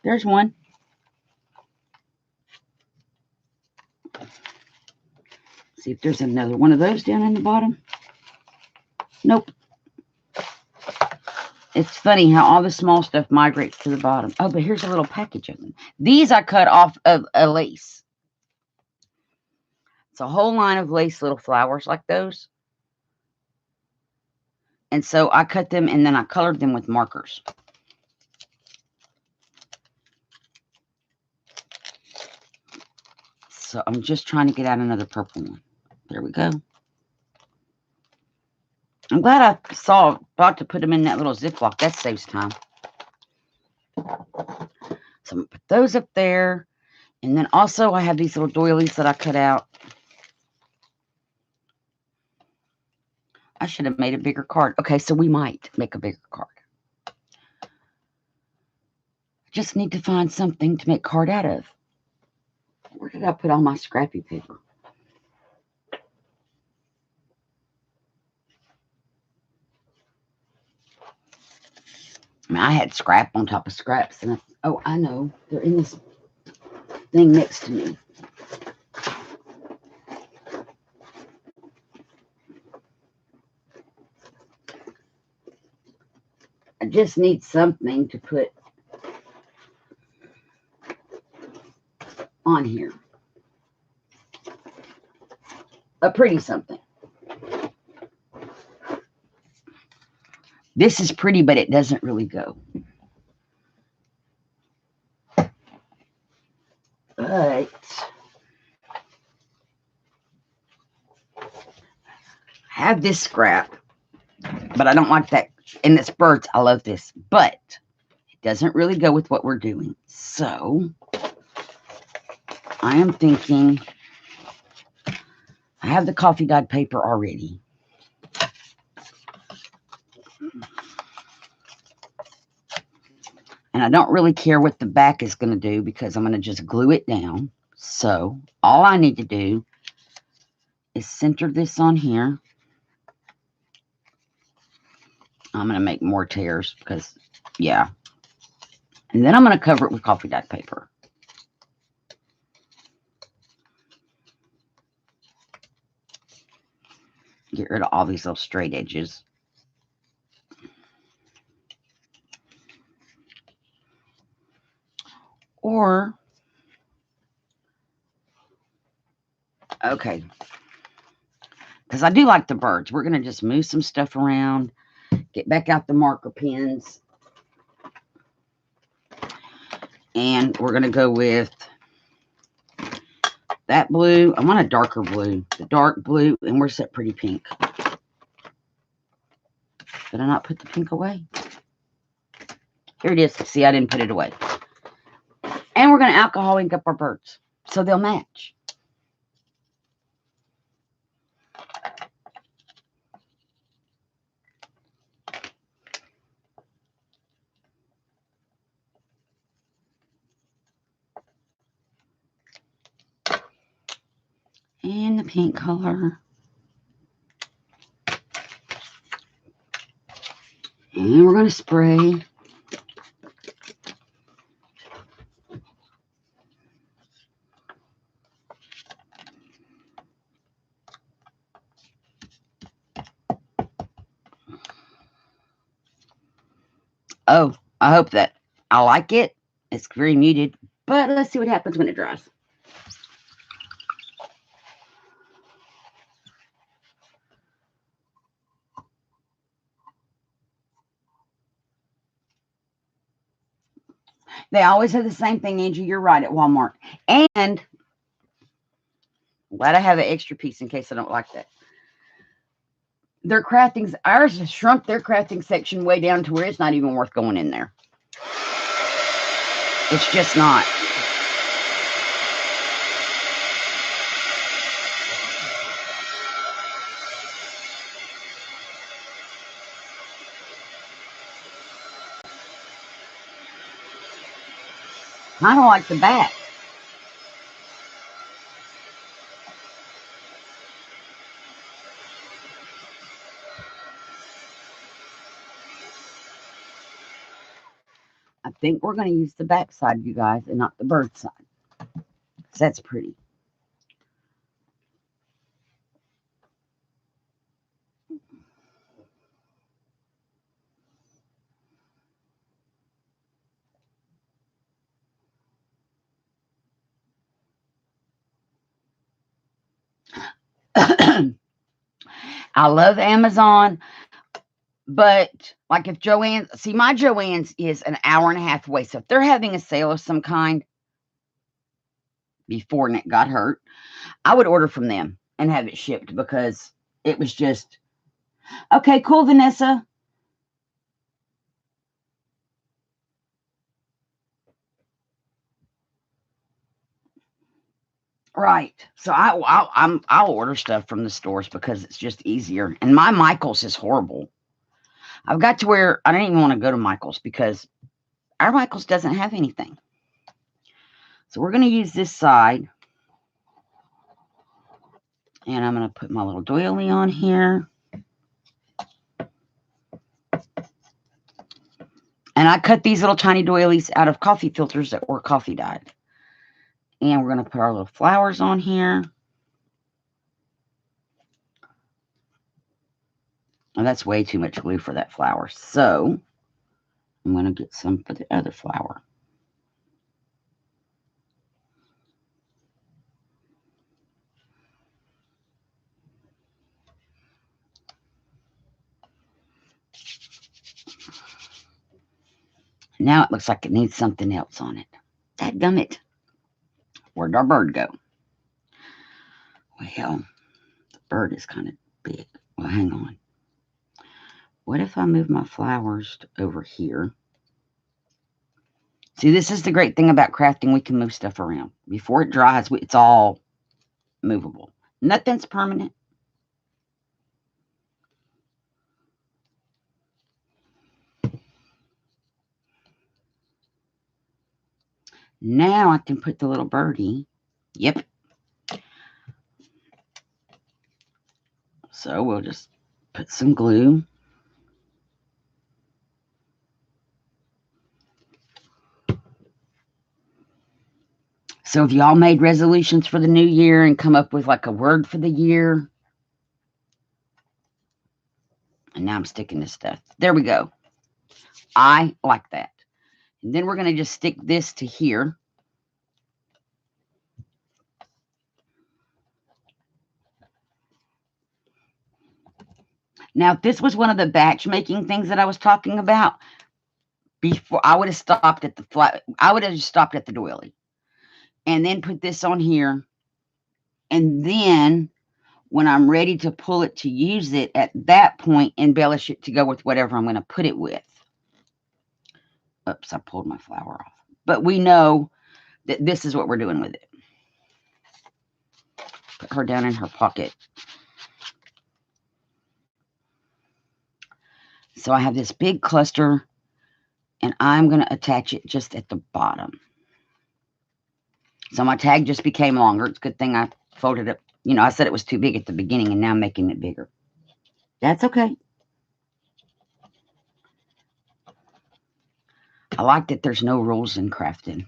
There's one. See if there's another one of those down in the bottom. Nope. It's funny how all the small stuff migrates to the bottom. Oh, but here's a little package of them. These I cut off of a lace. It's a whole line of lace little flowers like those. And so I cut them and then I colored them with markers. So I'm just trying to get out another purple one. There we go. I'm glad I saw about to put them in that little Ziploc. That saves time. So I'm going to put those up there. And then also I have these little doilies that I cut out. I should have made a bigger card. Okay, so we might make a bigger card. I just need to find something to make card out of. Where did I put all my scrappy paper? I mean, I had scrap on top of scraps. And oh, I know. They're in this thing next to me. I just need something to put on here. A pretty something. This is pretty, but it doesn't really go. But I have this scrap, but I don't like that. And it's birds. I love this, but it doesn't really go with what we're doing. So I am thinking I have the coffee dyed paper already. And I don't really care what the back is going to do because I'm going to just glue it down. So all I need to do is center this on here. I'm going to make more tears because, yeah. And then I'm going to cover it with coffee dyed paper. Get rid of all these little straight edges. Or, okay, because I do like the birds. We're going to just move some stuff around, get back out the marker pens, and we're going to go with that blue. I want a darker blue. The dark blue. And where's that pretty pink? Did I not put the pink away? Here it is. See, I didn't put it away. And we're going to alcohol ink up our birds so they'll match. And the pink color. And we're going to spray. Oh, I hope that I like it. It's very muted, but let's see what happens when it dries. They always have the same thing, Angie. You're right, at Walmart. And glad I have an extra piece in case I don't like that. Their crafting, ours has shrunk their crafting section way down to where it's not even worth going in there. It's just not. I don't like the back. I think we're going to use the back side, you guys, and not the bird side. Because that's pretty. I love Amazon, but like if Joanne, see, my Joann's is an hour and a half away. So if they're having a sale of some kind before Nick got hurt, I would order from them and have it shipped because it was just, okay, cool, Vanessa. Right. So I'll order stuff from the stores because it's just easier. And my Michael's is horrible. I've got to where I don't even want to go to Michael's because our Michael's doesn't have anything. So we're going to use this side. And I'm going to put my little doily on here. And I cut these little tiny doilies out of coffee filters that were coffee dyed. And we're going to put our little flowers on here. And that's way too much glue for that flower. So I'm going to get some for the other flower. Now it looks like it needs something else on it. Dadgummit. Where'd our bird go? Well, the bird is kind of big. Well, hang on. What if I move my flowers over here? See, this is the great thing about crafting. We can move stuff around. Before it dries, it's all movable. Nothing's permanent. Now I can put the little birdie. Yep. So we'll just put some glue. So if y'all made resolutions for the new year and come up with like a word for the year. And now I'm sticking this stuff. There we go. I like that. And then we're going to just stick this to here. Now, if this was one of the batch making things that I was talking about, before I would have stopped at the flat, I would have just stopped at the doily. And then put this on here And then when I'm ready to pull it to use it, at that point, embellish it to go with whatever I'm going to put it with. Oops, I pulled my flower off. But we know that this is what we're doing with it. Put her down in her pocket. So I have this big cluster, and I'm going to attach it just at the bottom. So my tag just became longer. It's a good thing I folded it. You know, I said it was too big at the beginning, and now I'm making it bigger. That's okay. I like that there's no rules in crafting.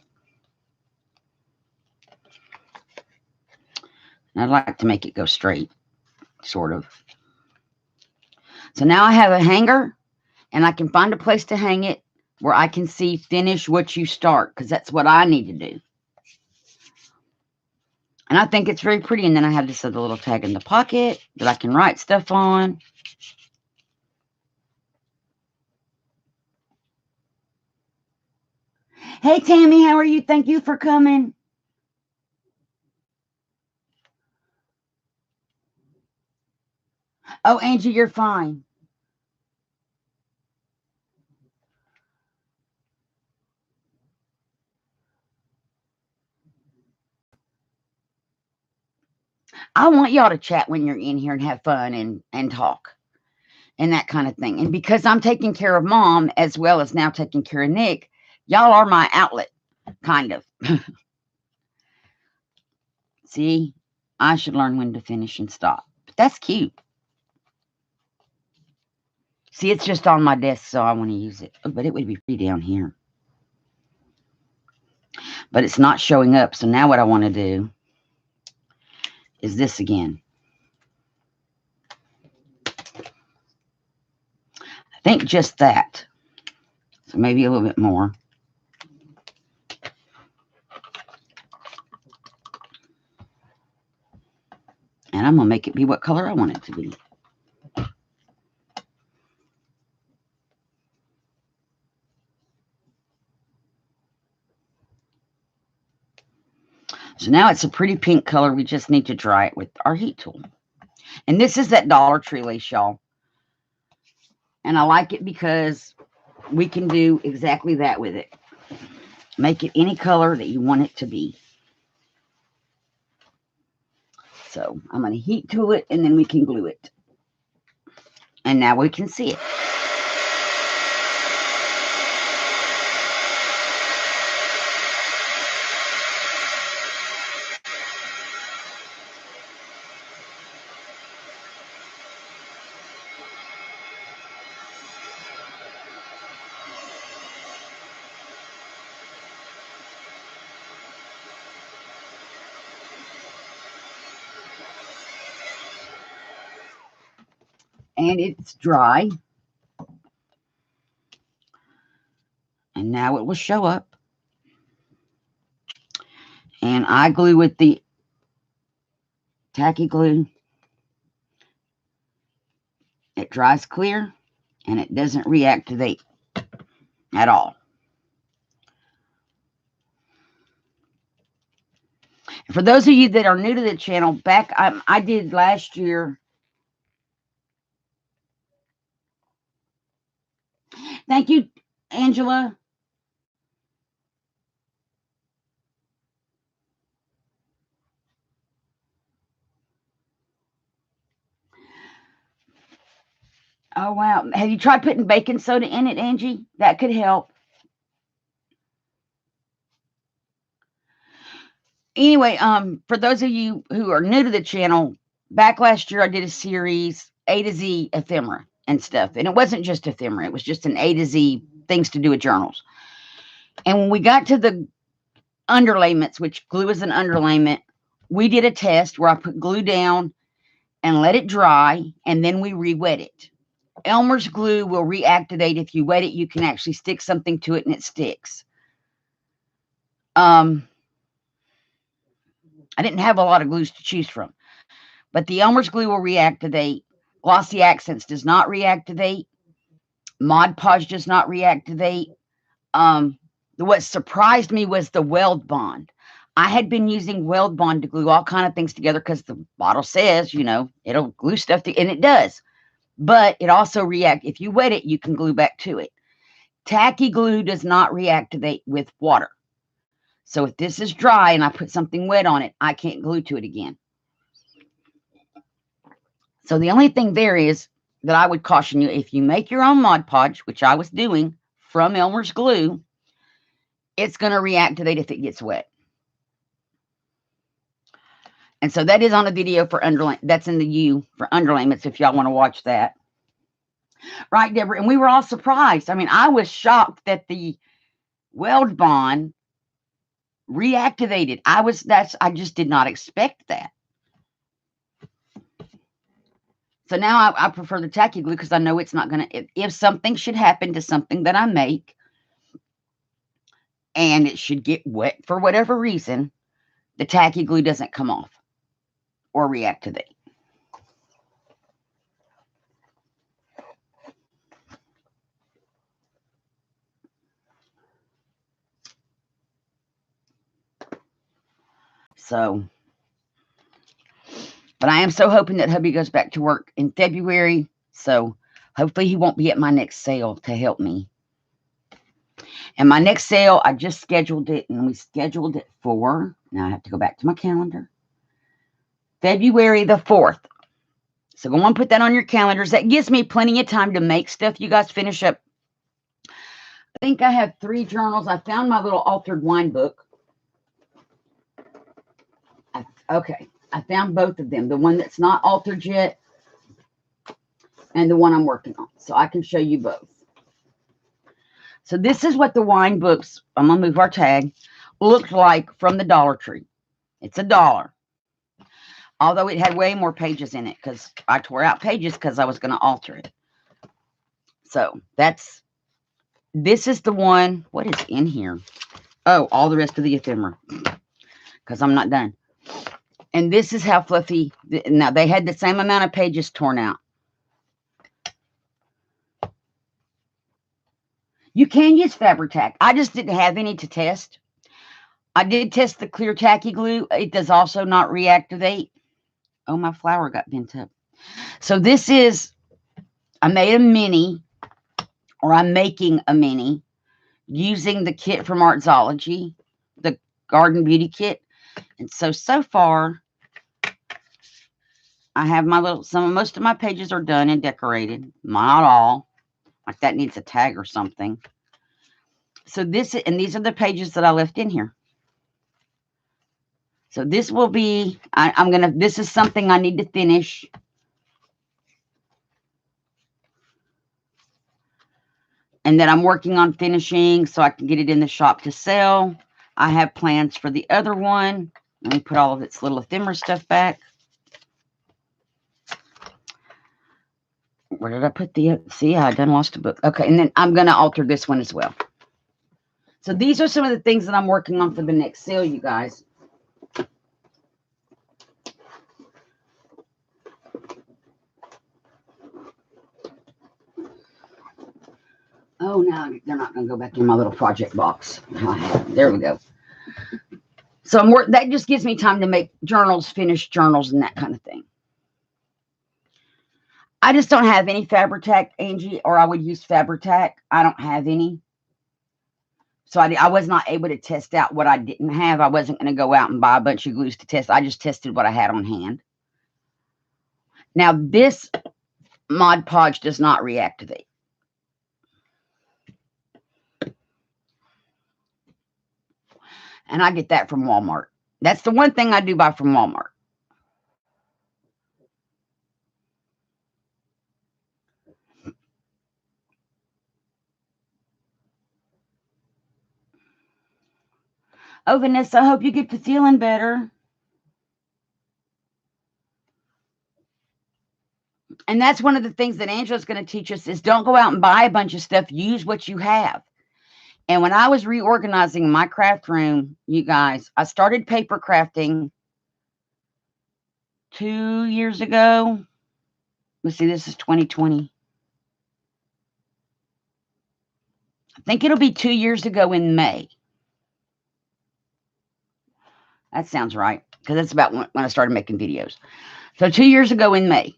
And I'd like to make it go straight, sort of. So now I have a hanger, and I can find a place to hang it where I can see finish what you start, because that's what I need to do. And I think it's very pretty. And then I have this other little tag in the pocket that I can write stuff on. Hey, Tammy, how are you? Thank you for coming. Oh, Angie, you're fine. I want y'all to chat when you're in here and have fun and talk and that kind of thing. And because I'm taking care of Mom as well as now taking care of Nick, y'all are my outlet, kind of. See, I should learn when to finish and stop. But that's cute. See, it's just on my desk, so I want to use it. Oh, but it would be pretty down here. But it's not showing up. So now what I want to do is this again. I think just that. So maybe a little bit more. And I'm going to make it be what color I want it to be. So now it's a pretty pink color. We just need to dry it with our heat tool. And this is that Dollar Tree lace, y'all. And I like it because we can do exactly that with it. Make it any color that you want it to be. So I'm going to heat tool it, and then we can glue it. And now we can see it. And it's dry. And now it will show up. And I glue with the tacky glue. It dries clear, and it doesn't reactivate at all. For those of you that are new to the channel, I did last year. Thank you, Angela. Oh, wow. Have you tried putting baking soda in it, Angie? That could help. Anyway, for those of you who are new to the channel, back last year I did a series, A to Z ephemera and stuff. And it wasn't just ephemera. It was just an A to Z things to do with journals. And when we got to the underlayments, which glue is an underlayment, we did a test where I put glue down and let it dry, and then we re-wet it. Elmer's glue will reactivate. If you wet it, you can actually stick something to it and it sticks. I didn't have a lot of glues to choose from, but the Elmer's glue will reactivate. Glossy Accents does not reactivate. Mod Podge does not reactivate. What surprised me was the Weld Bond. I had been using Weld Bond to glue all kind of things together because the bottle says, it'll glue stuff and it does. But it also reacts. If you wet it, you can glue back to it. Tacky glue does not reactivate with water. So if this is dry and I put something wet on it, I can't glue to it again. So the only thing there is that I would caution you, if you make your own Mod Podge, which I was doing from Elmer's glue, it's going to reactivate if it gets wet. And so that is on a video for underlayment. That's in the U for underlayments if y'all want to watch that. Right, Deborah? And we were all surprised. I mean, I was shocked that the Weld Bond reactivated. I just did not expect that. So now I prefer the tacky glue because I know it's not going to, if something should happen to something that I make and it should get wet for whatever reason, the tacky glue doesn't come off or reactivate. So, but I am so hoping that hubby goes back to work in February. So hopefully he won't be at my next sale to help me. And my next sale, I just scheduled it, and we scheduled it for, now I have to go back to my calendar, February the 4th. So go on, put that on your calendars. That gives me plenty of time to make stuff. You guys finish up. I think I have 3 journals. I found my little altered wine book. Okay, I found both of them. The one that's not altered yet and the one I'm working on. So I can show you both. So this is what the wine books, I'm going to move our tag, looked like from the Dollar Tree. It's $1. Although it had way more pages in it because I tore out pages because I was going to alter it. So this is the one. What is in here? Oh, all the rest of the ephemera because I'm not done. And this is how fluffy. Now, they had the same amount of pages torn out. You can use Fabri-Tac. I just didn't have any to test. I did test the clear tacky glue. It does also not reactivate. Oh, my flower got bent up. So this is, I made a mini, or I'm making a mini, using the kit from Artsology, the Garden Beauty Kit. And so far, I have my most of my pages are done and decorated. Not all. Like that needs a tag or something. So these are the pages that I left in here. So this will be, this is something I need to finish. And that I'm working on finishing so I can get it in the shop to sell. I have plans for the other one. Let me put all of its little ephemera stuff back. Where did I put see, I done lost a book. Okay, and then I'm going to alter this one as well. So these are some of the things that I'm working on for the next sale, you guys. Oh, now they're not going to go back in my little project box. There we go. So that just gives me time to make journals, finish journals, and that kind of thing. I just don't have any Fabri-Tac, Angie, or I would use Fabri-Tac. I don't have any. So I was not able to test out what I didn't have. I wasn't going to go out and buy a bunch of glues to test. I just tested what I had on hand. Now, this Mod Podge does not reactivate. And I get that from Walmart. That's the one thing I do buy from Walmart. Oh, Vanessa, I hope you get to feeling better. And that's one of the things that Angela's going to teach us is don't go out and buy a bunch of stuff. Use what you have. And when I was reorganizing my craft room, you guys, I started paper crafting 2 years ago. Let's see, this is 2020. I think it'll be 2 years ago in May. That sounds right. Because that's about when I started making videos. So 2 years ago in May.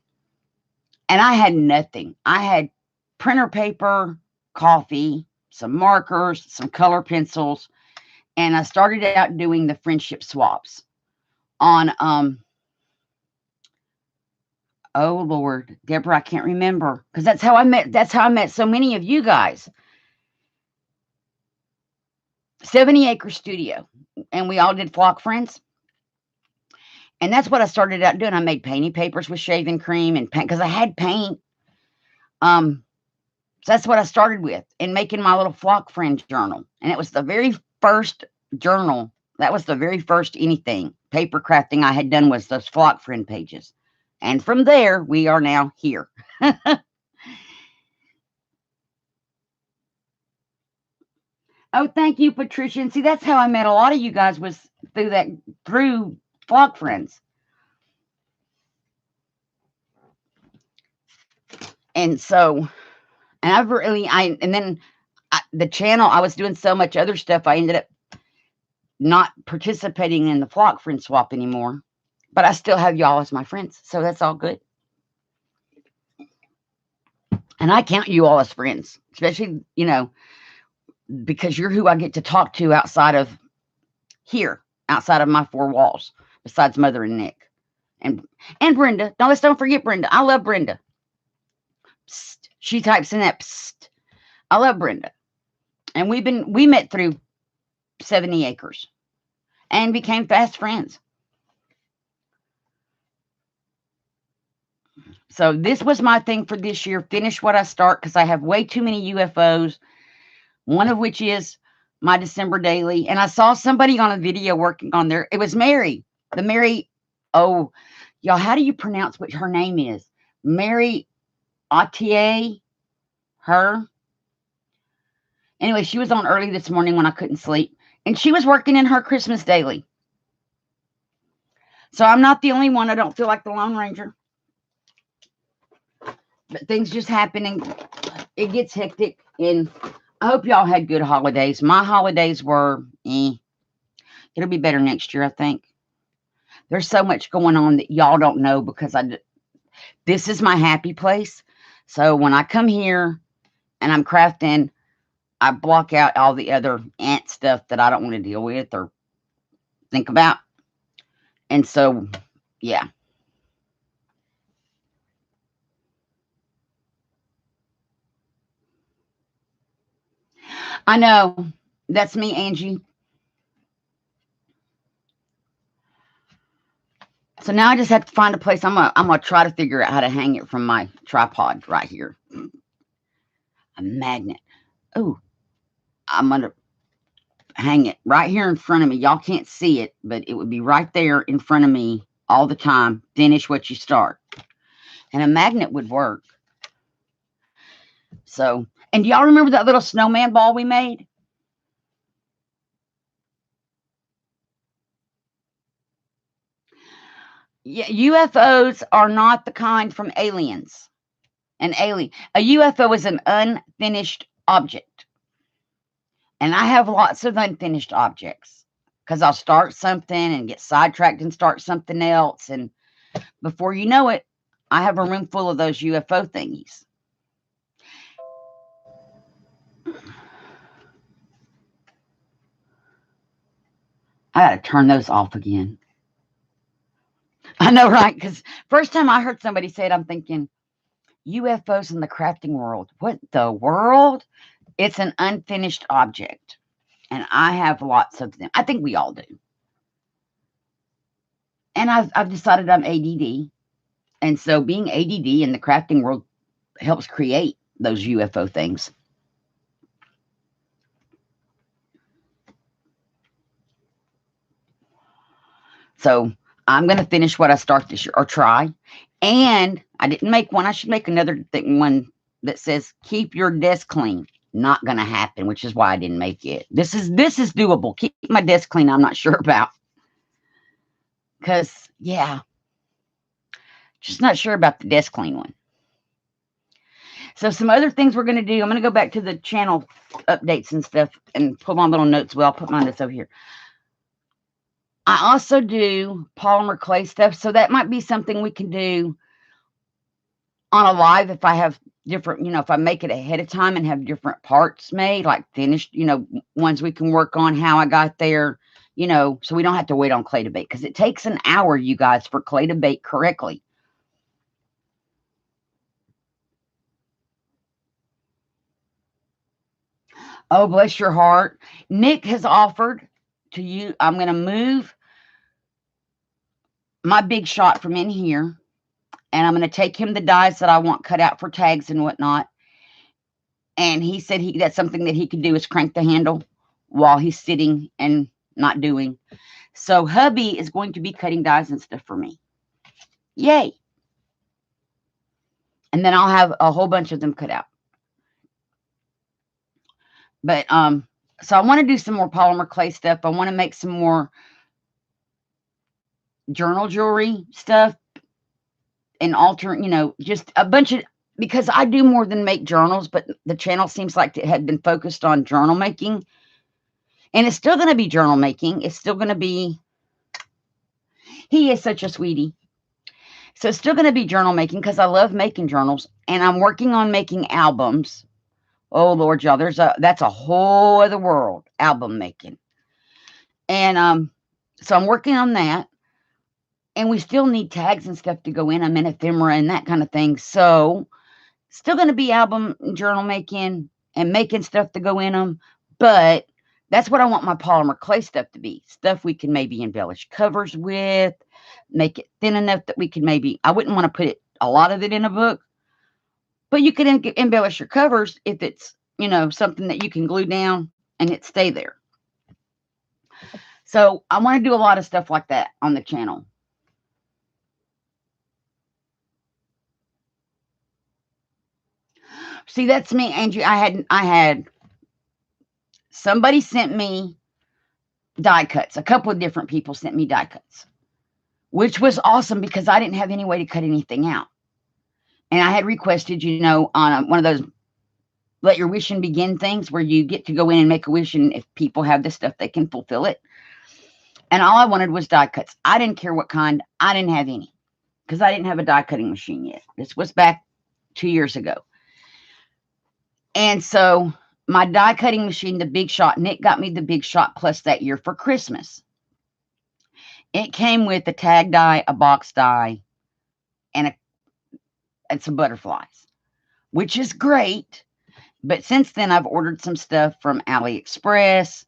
And I had nothing. I had printer paper, coffee, some markers, some color pencils. And I started out doing the friendship swaps on, oh Lord, Deborah, I can't remember. Because that's how I met so many of you guys. 70 Acre Studio. And we all did Flock Friends. And that's what I started out doing. I made painting papers with shaving cream and paint because I had paint. So that's what I started with and making my little Flock Friend journal. And it was the very first journal. That was the very first anything paper crafting I had done was those Flock Friend pages. And from there, we are now here. Oh, thank you, Patricia. And see, that's how I met a lot of you guys was through Flock Friends. And so, and then the channel, I was doing so much other stuff, I ended up not participating in the Flock Friend swap anymore. But I still have y'all as my friends, so that's all good. And I count you all as friends, especially, because you're who I get to talk to outside of here, outside of my four walls, besides Mother and Nick. And Brenda. Don't forget Brenda. I love Brenda. Psst. She types in that psst. I love Brenda. And we met through 70 Acres and became fast friends. So this was my thing for this year. Finish what I start because I have way too many UFOs. One of which is my December daily. And I saw somebody on a video working on there. It was Mary. Oh, y'all, how do you pronounce what her name is? Mary Autier. Her. Anyway, she was on early this morning when I couldn't sleep. And she was working in her Christmas daily. So I'm not the only one. I don't feel like the Lone Ranger. But things just happen and it gets hectic. And I hope y'all had good holidays. My holidays were, it'll be better next year, I think. There's so much going on that y'all don't know because this is my happy place. So when I come here and I'm crafting, I block out all the other ant stuff that I don't want to deal with or think about. And so, yeah. I know. That's me, Angie. So now I just have to find a place. I'm gonna try to figure out how to hang it from my tripod right here. A magnet. Oh, I'm gonna hang it right here in front of me. Y'all can't see it, but it would be right there in front of me all the time. Finish what you start. And a magnet would work. So, and do y'all remember that little snowman ball we made? Yeah, UFOs are not the kind from aliens. A UFO is an unfinished object. And I have lots of unfinished objects because I'll start something and get sidetracked and start something else. And before you know it, I have a room full of those UFO thingies. I got to turn those off again. I know, right? Because first time I heard somebody say it, I'm thinking, UFOs in the crafting world. What the world? It's an unfinished object. And I have lots of them. I think we all do. And I've decided I'm ADD. And so being ADD in the crafting world helps create those UFO things. So I'm going to finish what I start this year or try. And I didn't make one. I should make another one that says, keep your desk clean. Not going to happen, which is why I didn't make it. This is doable. Keep my desk clean. I'm not sure about. Because, yeah, just not sure about the desk clean one. So some other things we're going to do. I'm going to go back to the channel updates and stuff and pull my little notes. Well, I'll put my notes over here. I also do polymer clay stuff, so that might be something we can do on a live if I have different, if I make it ahead of time and have different parts made, like finished, ones we can work on how I got there, so we don't have to wait on clay to bake because it takes an hour, you guys, for clay to bake correctly. Oh, bless your heart. Nick has offered to you, I'm going to move my big shot from in here and I'm going to take him the dies that I want cut out for tags and whatnot. And he said that's something that he could do is crank the handle while he's sitting and not doing. So hubby is going to be cutting dies and stuff for me. Yay. And then I'll have a whole bunch of them cut out. But so I want to do some more polymer clay stuff. I want to make some more journal jewelry stuff and alter, just a bunch of, because I do more than make journals, but the channel seems like it had been focused on journal making. And it's still going to be journal making. It's still going to be, he is such a sweetie. So it's still going to be journal making because I love making journals. And I'm working on making albums. Oh, Lord, y'all, that's a whole other world, album making. And so I'm working on that. And we still need tags and stuff to go in them and ephemera and that kind of thing. So still going to be album journal making and making stuff to go in them. But that's what I want my polymer clay stuff to be. Stuff we can maybe embellish covers with, make it thin enough that we can I wouldn't want to put a lot of it in a book, but you can embellish your covers if it's, something that you can glue down and it stay there. So I want to do a lot of stuff like that on the channel. See, that's me, Angie. I had somebody sent me die cuts. A couple of different people sent me die cuts, which was awesome because I didn't have any way to cut anything out. And I had requested, on one of those let your wishing begin things where you get to go in and make a wish, and if people have the stuff, they can fulfill it. And all I wanted was die cuts. I didn't care what kind. I didn't have any because I didn't have a die cutting machine yet. This was back 2 years ago. And so my die cutting machine, the Big Shot, Nick got me the Big Shot Plus that year for Christmas. It came with a tag die, a box die, and some butterflies, which is great. But since then, I've ordered some stuff from AliExpress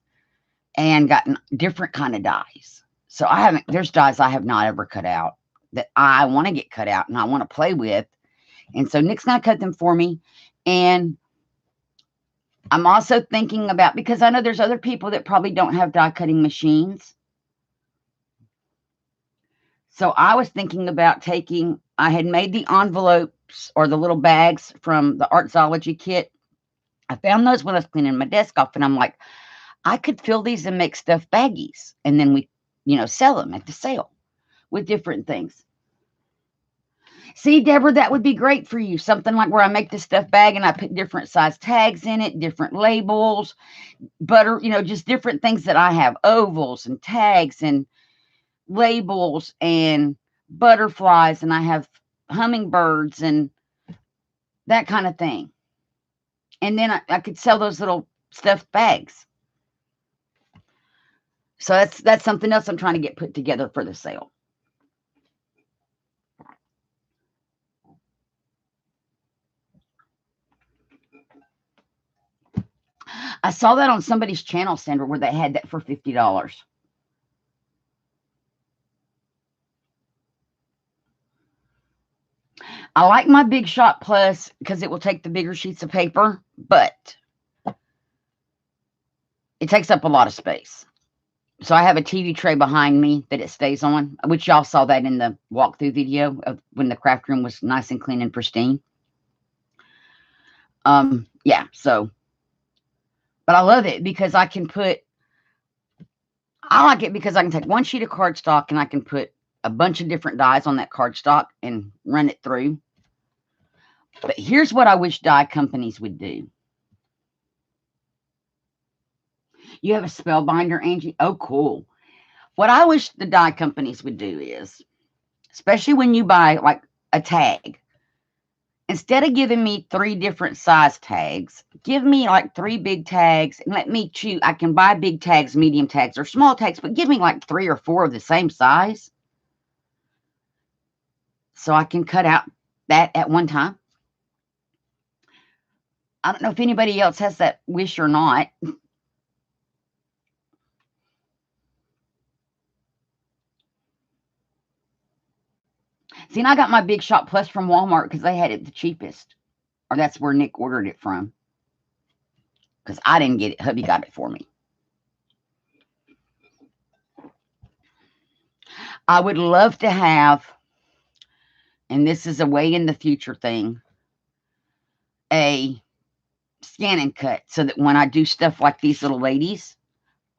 and gotten different kind of dies. So there's dies I have not ever cut out that I want to get cut out and I want to play with. And so Nick's going to cut them for me. And I'm also thinking about, because I know there's other people that probably don't have die cutting machines. So I was thinking about I had made the envelopes or the little bags from the Artsology kit. I found those when I was cleaning my desk off, and I'm like, I could fill these and make stuffed baggies. And then we, sell them at the sale with different things. See, Deborah, that would be great for you. Something like where I make the stuffed bag and I put different size tags in it, different labels, butter, just different things that I have, ovals and tags and labels and butterflies, and I have hummingbirds and that kind of thing. And then I could sell those little stuffed bags. So that's something else I'm trying to get put together for the sale. I saw that on somebody's channel, Sandra, where they had that for $50. I like my Big Shot Plus because it will take the bigger sheets of paper, but it takes up a lot of space. So I have a TV tray behind me that it stays on, which y'all saw that in the walkthrough video of when the craft room was nice and clean and pristine. Yeah, so, but I love it because I like it because I can take one sheet of cardstock and I can put a bunch of different dies on that cardstock and run it through. But here's what I wish die companies would do. You have a spellbinder, Angie? Oh, cool. What I wish the dye companies would do is, especially when you buy like a tag, instead of giving me 3 different size tags, give me like 3 big tags and let me choose. I can buy big tags, medium tags, or small tags, but give me like 3 or 4 of the same size so I can cut out that at one time. I don't know if anybody else has that wish or not. See, and I got my Big Shot Plus from Walmart because they had it the cheapest. Or that's where Nick ordered it from. Because I didn't get it. Hubby got it for me. I would love to have, and this is a way in the future thing, a scan and cut so that when I do stuff like these little ladies,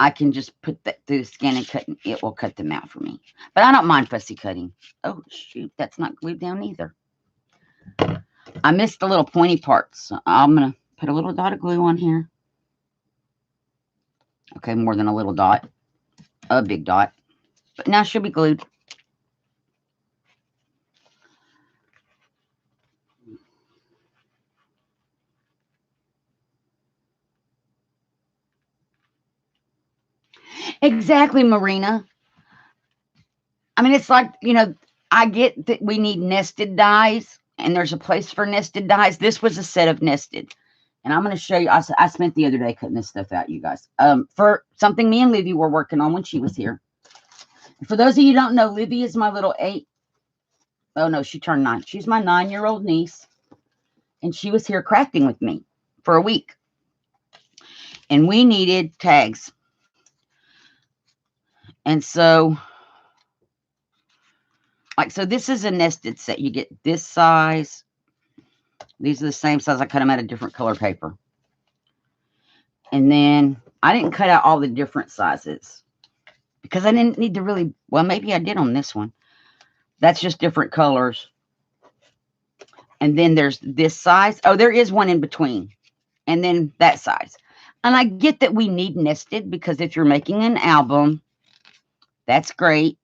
I can just put that through the scan and cut and it will cut them out for me. But I don't mind fussy cutting. Oh, shoot, that's not glued down either. I missed the little pointy parts. So I'm going to put a little dot of glue on here. Okay, more than a little dot. A big dot. But now she'll be glued. Exactly, Marina. I mean, it's like, I get that we need nested dies, and there's a place for nested dies. This was a set of nested. And I'm going to show you. I spent the other day cutting this stuff out, you guys, for something me and Livy were working on when she was here. For those of you who don't know, Livy is my little 8. Oh, no, she turned 9. She's my 9-year-old niece. And she was here crafting with me for a week. And we needed tags. And so, so this is a nested set. You get this size. These are the same size. I cut them out of different color paper. And then I didn't cut out all the different sizes because I didn't need to really, well, maybe I did on this one. That's just different colors. And then there's this size. Oh, there is one in between. And then that size. And I get that we need nested because if you're making an album, that's great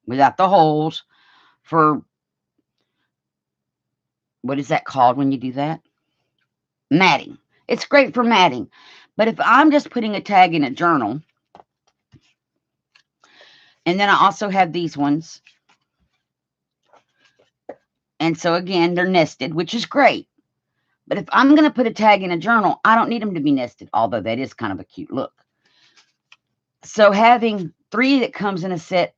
without the holes for, what is that called when you do that? Matting. It's great for matting. But if I'm just putting a tag in a journal, and then I also have these ones. And so again, they're nested, which is great. But if I'm going to put a tag in a journal, I don't need them to be nested, although that is kind of a cute look. So having 3 that comes in a set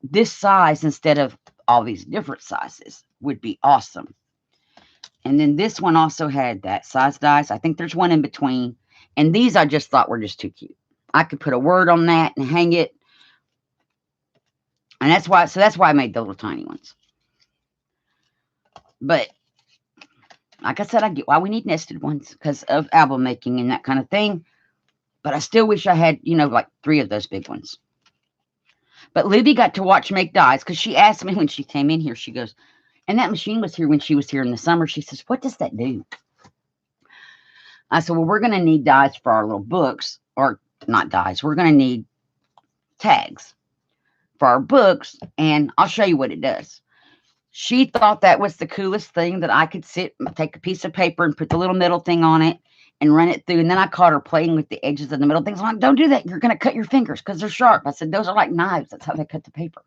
this size instead of all these different sizes would be awesome. And then this one also had that size dies. I think there's one in between. And these I just thought were just too cute. I could put a word on that and hang it. And that's why I made the little tiny ones. But like I said, I get why we need nested ones because of album making and that kind of thing. But I still wish I had, like 3 of those big ones. But Libby got to watch make dies because she asked me when she came in here, she goes, and that machine was here when she was here in the summer. She says, what does that do? I said, well, we're going to need dies for our little books, or not dies. We're going to need tags for our books, and I'll show you what it does. She thought that was the coolest thing that I could take a piece of paper and put the little middle thing on it and run it through. And then I caught her playing with the edges of the middle things. I'm like, don't do that. You're going to cut your fingers because they're sharp. I said, those are like knives. That's how they cut the paper.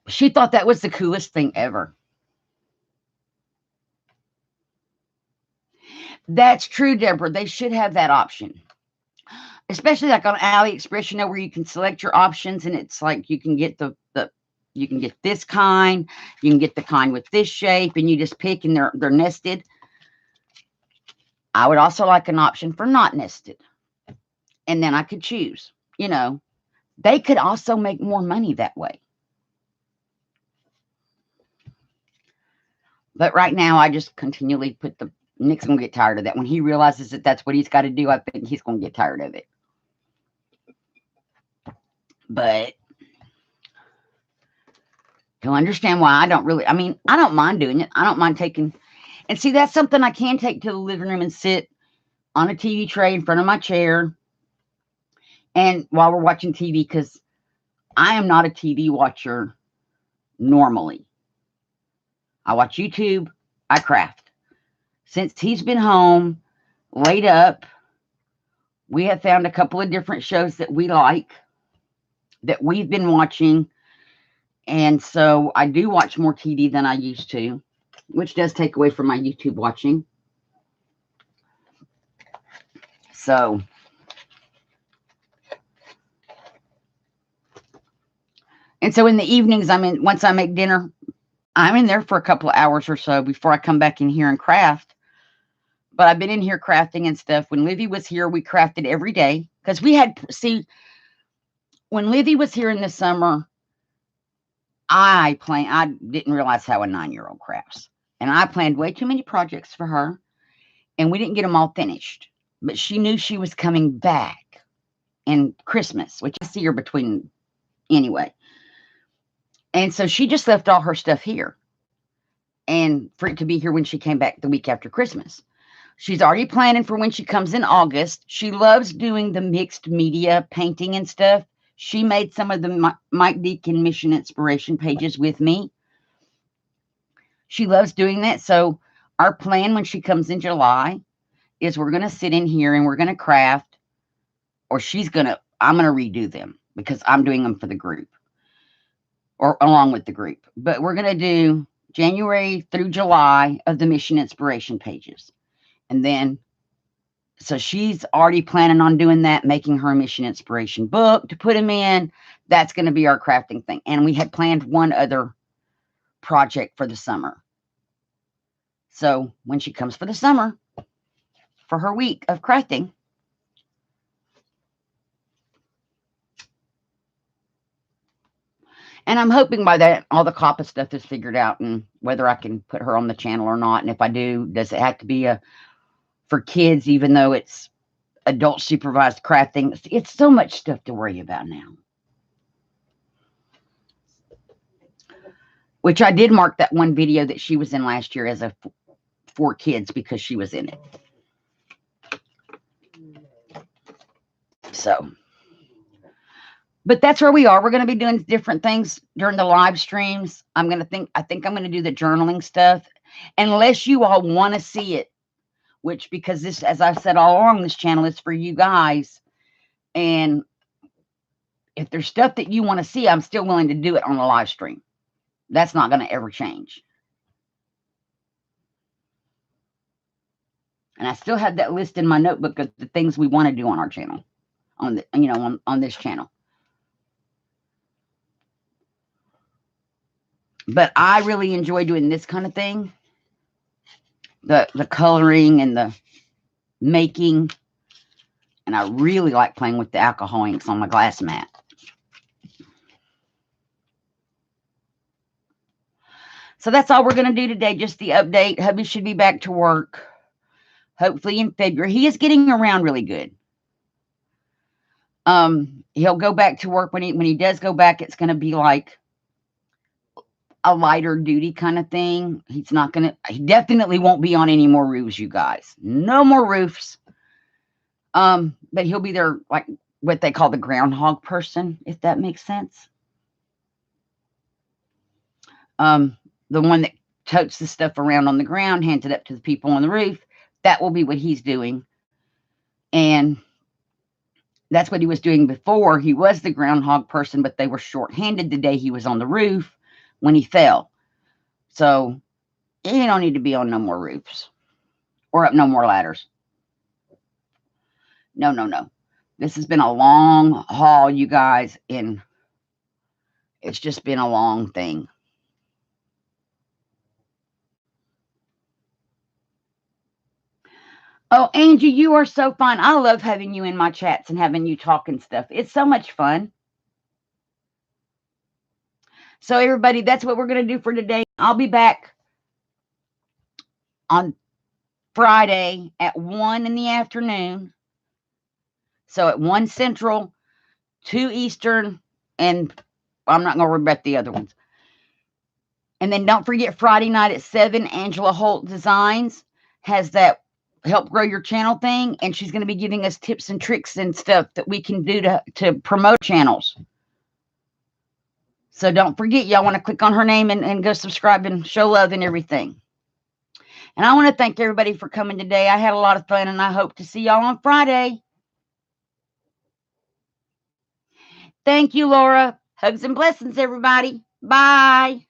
She thought that was the coolest thing ever. That's true, Deborah. They should have that option. Especially like on AliExpress, where you can select your options and it's like you can get you can get this kind, you can get the kind with this shape, and you just pick and they're nested. I would also like an option for not nested. And then I could choose, They could also make more money that way. But right now, I just continually put Nick's going to get tired of that. When he realizes that that's what he's got to do, I think he's going to get tired of it. But you'll understand why I don't mind doing it. I don't mind taking, and see, that's something I can take to the living room and sit on a TV tray in front of my chair And while we're watching TV, because I am not a TV watcher normally. I watch YouTube, I craft. Since he's been home, laid up, we have found a couple of different shows that we like, that we've been watching. And so I do watch more TV than I used to, which does take away from my YouTube watching. So, and so in the evenings, once I make dinner, I'm in there for a couple of hours or so before I come back in here and craft. But I've been in here crafting and stuff. When Livy was here, we crafted every day. Because when Livy was here in the summer, I didn't realize how a 9-year-old crafts. And I planned way too many projects for her. And we didn't get them all finished. But she knew she was coming back in Christmas, which I see her between anyway. And so she just left all her stuff here. And for it to be here when she came back the week after Christmas. She's already planning for when she comes in August. She loves doing the mixed media painting and stuff. She made some of the Mike Deacon Mission Inspiration pages with me. She loves doing that. So our plan when she comes in July is we're going to sit in here and we're going to craft, or I'm going to redo them because I'm doing them for the group or along with the group. But we're going to do January through July of the Mission Inspiration pages. And then, so she's already planning on doing that, making her Mission Inspiration book to put them in. That's going to be our crafting thing. And we had planned one other project for the summer. So when she comes for the summer, for her week of crafting, and I'm hoping by that all the COPPA stuff is figured out and whether I can put her on the channel or not. And if I do, does it have to be for kids, even though it's adult supervised crafting? It's so much stuff to worry about now. Which I did mark that one video that she was in last year as for kids because she was in it. So, but that's where we are. We're going to be doing different things during the live streams. I think I'm going to do the journaling stuff, unless you all want to see it. Which, because this, as I've said all along, this channel is for you guys. And if there's stuff that you want to see, I'm still willing to do it on a live stream. That's not going to ever change. And I still have that list in my notebook of the things we want to do on our channel, on this channel. But I really enjoy doing this kind of thing. The coloring and the making. And I really like playing with the alcohol inks on my glass mat. So that's all we're going to do today, just the update. Hubby should be back to work, hopefully in February. He is getting around really good. He'll go back to work. When he does go back, it's going to be like a lighter duty kind of thing. He definitely won't be on any more roofs, you guys. No more roofs. But he'll be there like what they call the groundhog person, if that makes sense. The one that totes the stuff around on the ground, hands it up to the people on the roof. That will be what he's doing. And that's what he was doing before. He was the groundhog person, but they were short-handed the day he was on the roof when he fell. So he don't need to be on no more roofs or up no more ladders. No. This has been a long haul, you guys, and it's just been a long thing. Oh, Angie, you are so fun. I love having you in my chats and having you talk and stuff. It's so much fun. So, everybody, that's what we're going to do for today. I'll be back on Friday at 1 in the afternoon. So, at 1 Central, 2 Eastern, and I'm not going to worry about the other ones. And then don't forget Friday night at 7, Angela Holt Designs has that help grow your channel thing, and she's going to be giving us tips and tricks and stuff that we can do to promote channels. So don't forget, y'all want to click on her name and go subscribe and show love and everything. And I want to thank everybody for coming today. I had a lot of fun, and I hope to see y'all on Friday. Thank you, Laura. Hugs and blessings, everybody. Bye.